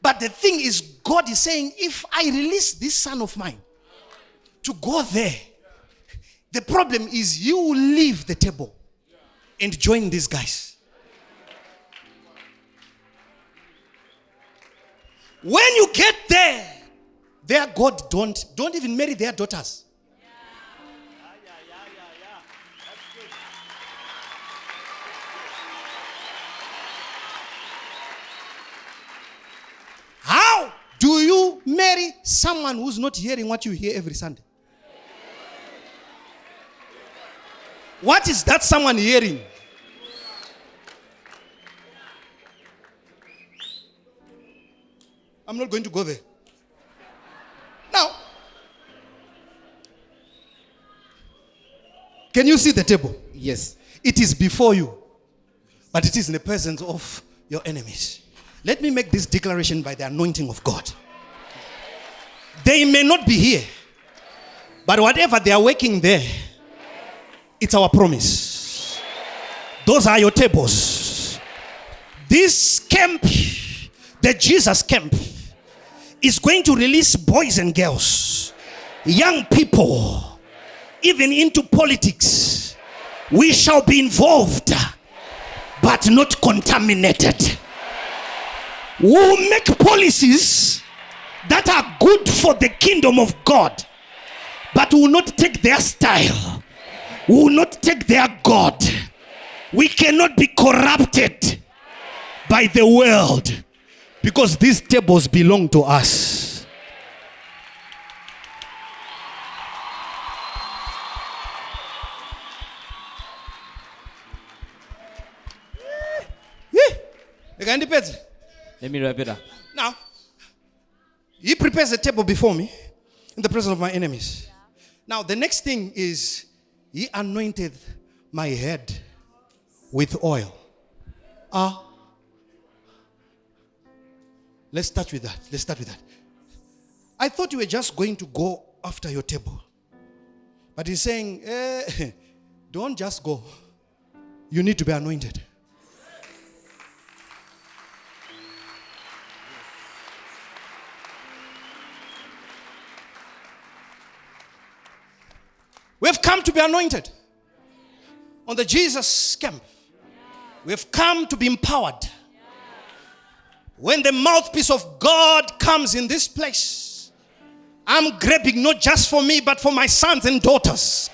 [SPEAKER 4] but the thing is, God is saying, if I release this son of mine to go there, the problem is you will leave the table and join these guys. When you get there, their God don't even marry their daughters. How do you marry someone who's not hearing what you hear every Sunday? What is that someone hearing? I'm not going to go there. Now, can you see the table?
[SPEAKER 2] Yes.
[SPEAKER 4] It is before you, but it is in the presence of your enemies. Let me make this declaration by the anointing of God. They may not be here, but whatever they are working there, it's our promise. Those are your tables. This camp, the Jesus camp, is going to release boys and girls, young people, even into politics. We shall be involved, but not contaminated. We'll make policies that are good for the kingdom of God, but will not take their style. We will not take their God. We cannot be corrupted by the world because these tables belong to us.
[SPEAKER 5] Let me wrap it up.
[SPEAKER 4] Now, he prepares a table before me in the presence of my enemies. Now, the next thing is he anointed my head with oil. Let's start with that. I thought you were just going to go after your table. But he's saying, don't just go. You need to be anointed. We've come to be anointed on the Jesus camp. We've come to be empowered. When the mouthpiece of God comes in this place, I'm grabbing not just for me, but for my sons and daughters.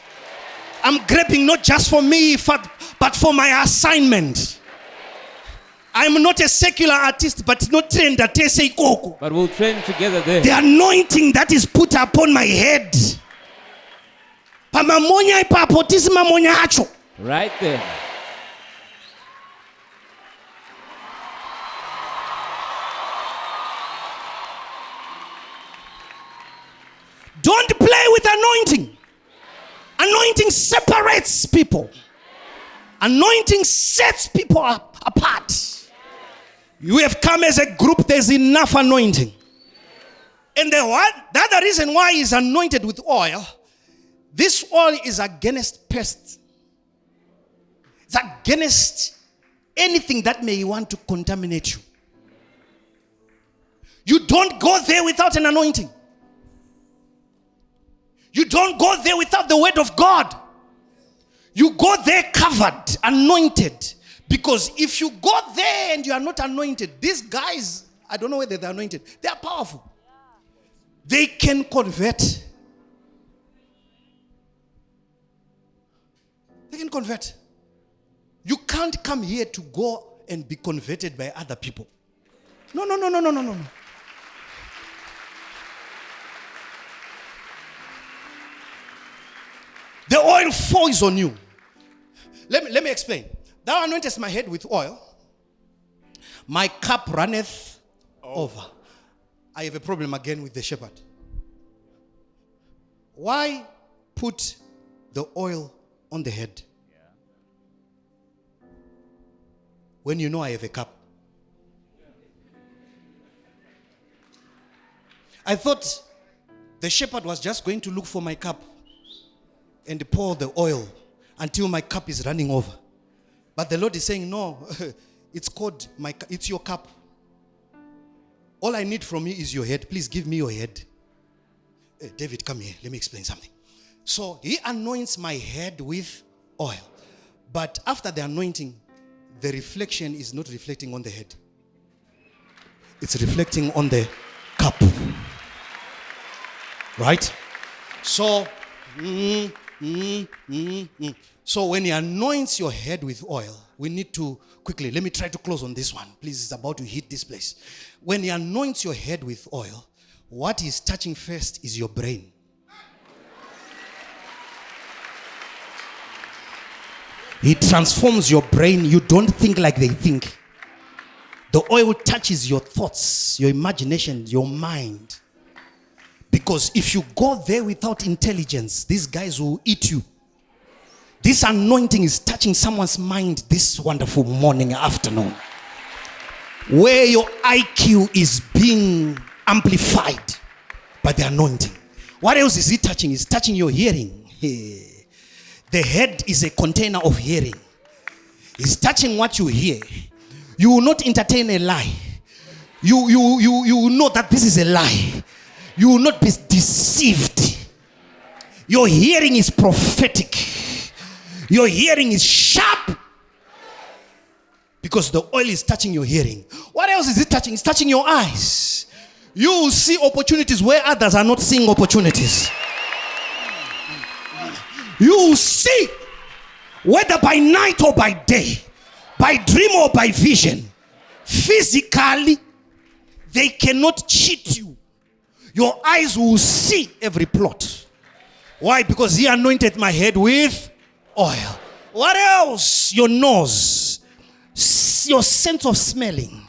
[SPEAKER 4] I'm grabbing not just for me, but for my assignment. I'm not a secular artist, but not trained at Koko.
[SPEAKER 5] But we'll train together there.
[SPEAKER 4] The anointing that is put upon my head.
[SPEAKER 5] Right there.
[SPEAKER 4] Don't play with anointing. Anointing separates people. Anointing sets people apart. You have come as a group, there's enough anointing. And the other reason why he's anointed with oil, this oil is against pests. It's against anything that may want to contaminate you. You don't go there without an anointing. You don't go there without the word of God. You go there covered, anointed. Because if you go there and you are not anointed, these guys, I don't know whether they're anointed, they are powerful. They can convert. They can convert. You can't come here to go and be converted by other people. No. The oil falls on you. Let me explain. Thou anointest my head with oil. My cup runneth over. I have a problem again with the shepherd. Why put the oil on the head when you know I have a cup? I thought the shepherd was just going to look for my cup and pour the oil until my cup is running over. But the Lord is saying, no, it's your cup. All I need from you is your head. Please give me your head. Hey, David, come here. Let me explain something. So he anoints my head with oil. But after the anointing, the reflection is not reflecting on the head. It's reflecting on the cup. Right? So, So when he anoints your head with oil, we need to quickly, let me try to close on this one. Please, it's about to hit this place. When he anoints your head with oil, what he's touching first is your brain. He transforms your brain. You don't think like they think. The oil touches your thoughts, your imagination, your mind. Because if you go there without intelligence, these guys will eat you. This anointing is touching someone's mind this wonderful morning, afternoon, where your IQ is being amplified by the anointing. What else is he touching? He's touching your hearing. The head is a container of hearing. He's touching what you hear. You will not entertain a lie. You will know that this is a lie. You will not be deceived. Your hearing is prophetic. Your hearing is sharp. Because the oil is touching your hearing. What else is it touching? It's touching your eyes. You will see opportunities where others are not seeing opportunities. You will see, whether by night or by day, by dream or by vision, physically, they cannot cheat you. Your eyes will see every plot. Why? Because he anointed my head with oil. What else? Your nose, your sense of smelling.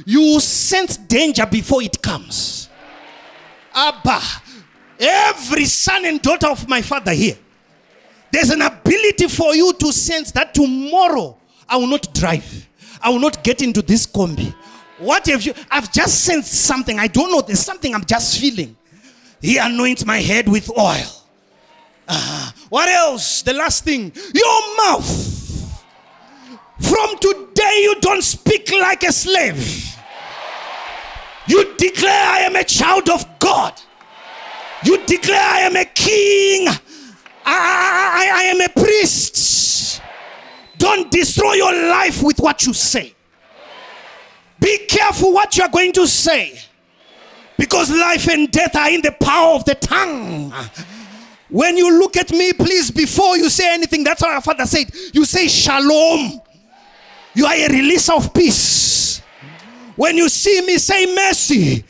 [SPEAKER 4] You will sense danger before it comes. Abba, every son and daughter of my father here, there's an ability for you to sense that tomorrow I will not drive. I will not get into this combi. What have you? I've just sensed something. I don't know. There's something I'm just feeling. He anoints my head with oil. What else? The last thing. Your mouth. From today you don't speak like a slave. You declare I am a child of God. You declare I am a king. I am a priest. Don't destroy your life with what you say. Be careful what you are going to say. Because life and death are in the power of the tongue. When you look at me, please, before you say anything, that's what our father said. You say shalom. You are a releaser of peace. When you see me, say mercy.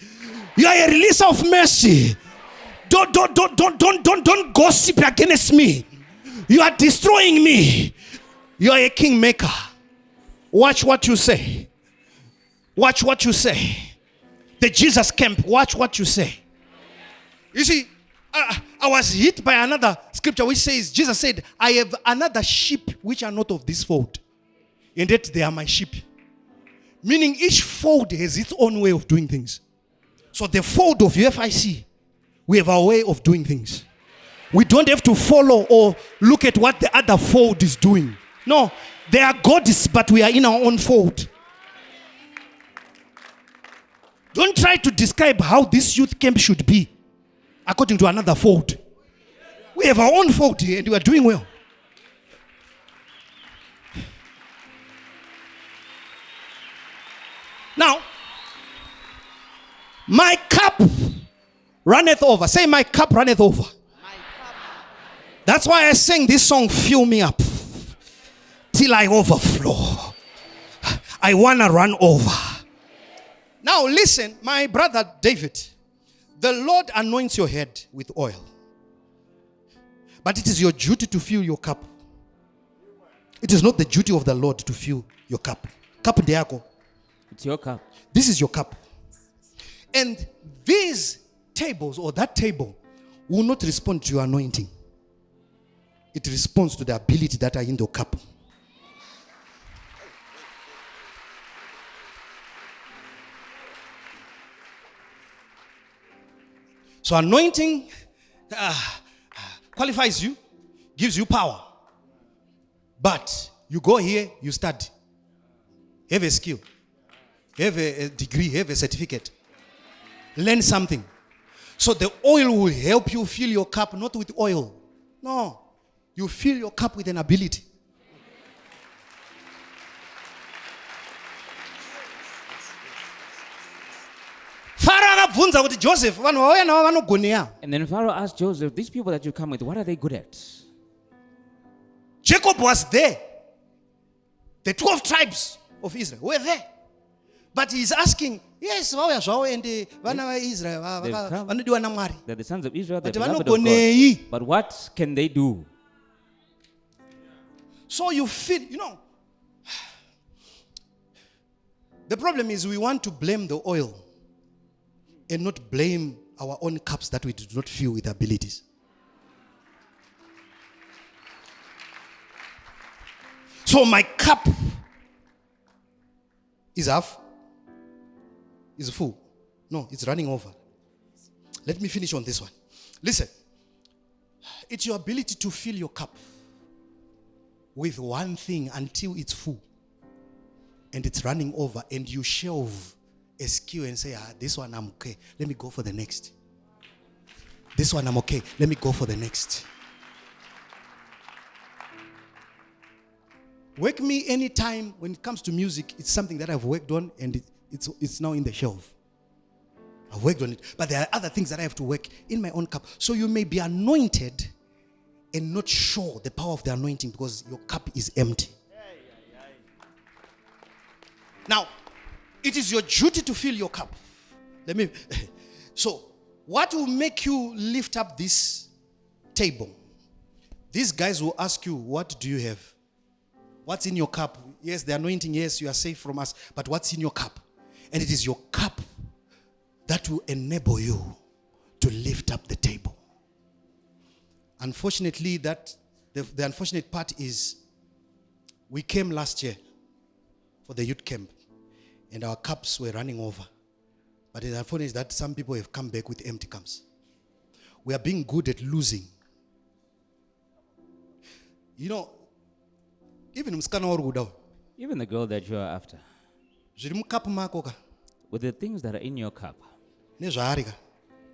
[SPEAKER 4] You are a releaser of mercy. Don't gossip against me. You are destroying me. You are a kingmaker. Watch what you say. Watch what you say. The Jesus camp, watch what you say. You see, I was hit by another scripture which says, Jesus said, I have another sheep which are not of this fold. And yet they are my sheep. Meaning each fold has its own way of doing things. So the fold of UFIC, we have our way of doing things. We don't have to follow or look at what the other fold is doing. No, they are gods, but we are in our own fold. Don't try to describe how this youth camp should be according to another fold. We have our own fold here and we are doing well. Now, my cup runneth over. Say, my cup runneth over. That's why I sang this song, Fill Me Up, till I overflow. I want to run over. Now listen, my brother David, the Lord anoints your head with oil. But it is your duty to fill your cup. It is not the duty of the Lord to fill your cup. Cup diako.
[SPEAKER 5] It's your cup.
[SPEAKER 4] This is your cup. And these tables or that table will not respond to your anointing. It responds to the ability that are in the cup. So anointing qualifies you, gives you power. But you go here, you study. Have a skill. Have a degree, have a certificate. Learn something. So the oil will help you fill your cup, not with oil. No. You fill your cup with an ability. Joseph,
[SPEAKER 5] And then Pharaoh asked Joseph, these people that you come with, what are they good at?
[SPEAKER 4] Jacob was there. The 12 tribes of Israel were there. But he's asking, yes, and Israel,
[SPEAKER 5] They're the sons of Israel, they're beloved of God. But what can they do?
[SPEAKER 4] So you feel, the problem is we want to blame the oil and not blame our own cups that we do not fill with abilities. So my cup is half, is full. No, it's running over. Let me finish on this one. Listen, it's your ability to fill your cup with one thing until it's full and it's running over, and you shelve a skill and say, this one I'm okay, let me go for the next. This one I'm okay, let me go for the next. Wake me anytime when it comes to music, it's something that I've worked on and it's now in the shelf. I've worked on it, but there are other things that I have to work in my own cup. So you may be anointed and not show the power of the anointing because your cup is empty. Now, it is your duty to fill your cup. So, what will make you lift up this table? These guys will ask you, what do you have? What's in your cup? Yes, the anointing, yes, you are safe from us, but what's in your cup? And it is your cup that will enable you to lift up the table. Unfortunately, the unfortunate part is we came last year for the youth camp and our cups were running over. But the unfortunate is that some people have come back with empty cups. We are being good at losing. You know, even
[SPEAKER 5] Even the girl that you are after, with the things that are in your cup,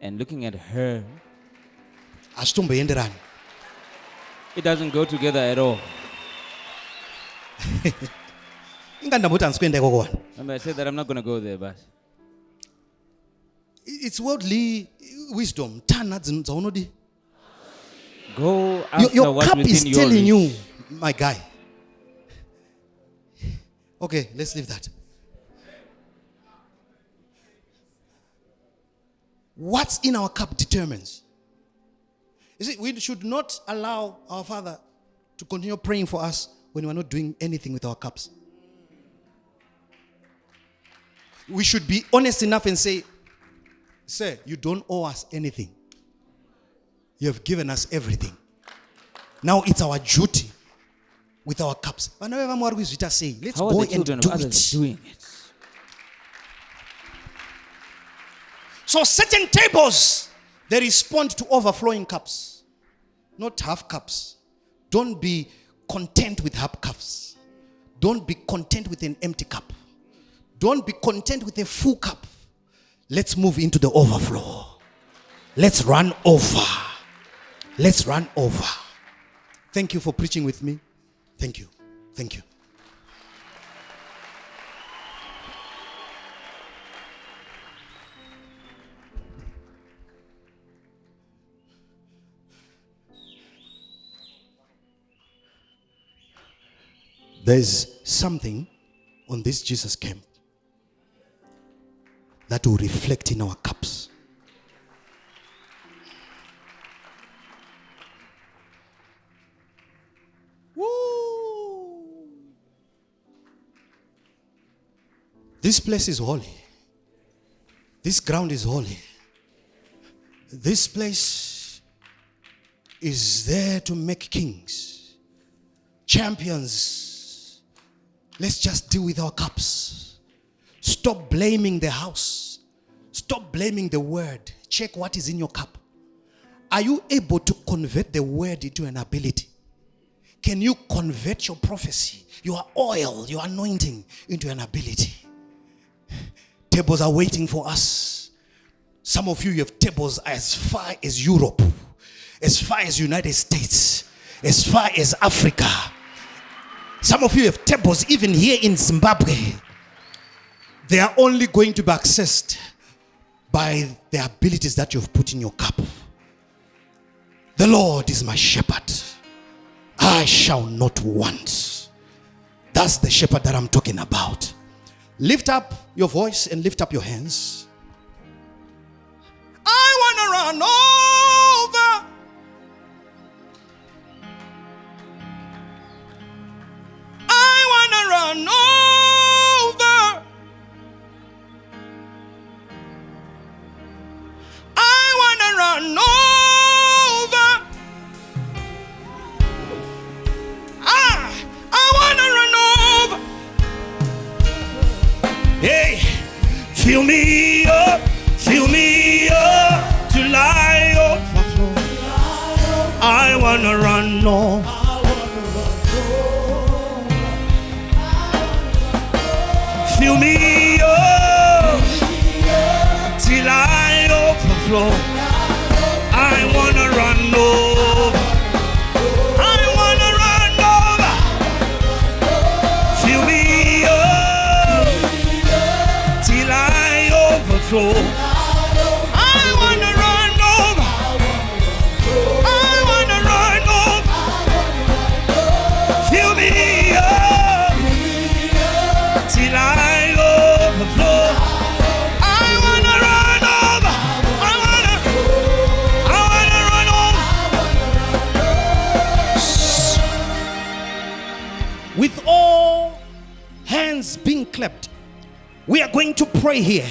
[SPEAKER 5] and looking at her, it doesn't go together at all. Remember, I said that I'm not going to go there, but
[SPEAKER 4] it's worldly wisdom.
[SPEAKER 5] go after
[SPEAKER 4] Your
[SPEAKER 5] what's
[SPEAKER 4] cup
[SPEAKER 5] within
[SPEAKER 4] is
[SPEAKER 5] your
[SPEAKER 4] telling
[SPEAKER 5] reach.
[SPEAKER 4] you, my guy. Okay, let's leave that. What's in our cup determines. You see, we should not allow our Father to continue praying for us when we're not doing anything with our cups. We should be honest enough and say, sir, you don't owe us anything. You have given us everything. Now it's our duty with our cups. Let's
[SPEAKER 5] How
[SPEAKER 4] go
[SPEAKER 5] are the
[SPEAKER 4] and
[SPEAKER 5] children
[SPEAKER 4] do
[SPEAKER 5] of others
[SPEAKER 4] it.
[SPEAKER 5] doing it?
[SPEAKER 4] So certain tables, they respond to overflowing cups, not half cups. Don't be content with half cups. Don't be content with an empty cup. Don't be content with a full cup. Let's move into the overflow. Let's run over. Let's run over. Thank you for preaching with me. Thank you. Thank you. There's something on this Jesus camp that will reflect in our cups. Woo! This place is holy. This ground is holy. This place is there to make kings, champions. Let's just deal with our cups. Stop blaming the house. Stop blaming the word. Check what is in your cup. Are you able to convert the word into an ability? Can you convert your prophecy, your oil, your anointing into an ability? Tables are waiting for us. Some of you have tables as far as Europe, as far as United States, as far as Africa. Some of you have tables even here in Zimbabwe. They are only going to be accessed by the abilities that you've put in your cup. The Lord is my shepherd. I shall not want. That's the shepherd that I'm talking about. Lift up your voice and lift up your hands. I want to run over. I want to run over. I want to run over. I want to run over. Hey, fill me up till I overflow. I want to run over. Fill me up till I overflow. I want to run over. I want to run over. Fill me up till I overflow. I want to run over. I want to run over. Fill me up till I overflow. I want to run over. I want to run over. With all hands being clapped, we are going to pray here.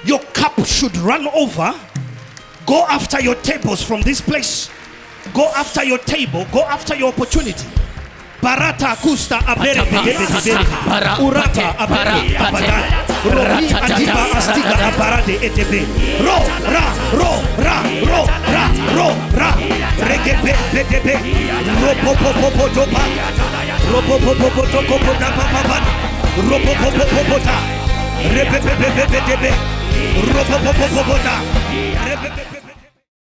[SPEAKER 4] Your cup should run over. Go after your tables from this place. Go after your table. Go after your opportunity. Barata kusta abere urata abere abada robi adiba astiga abarade etebe ro ra Ropo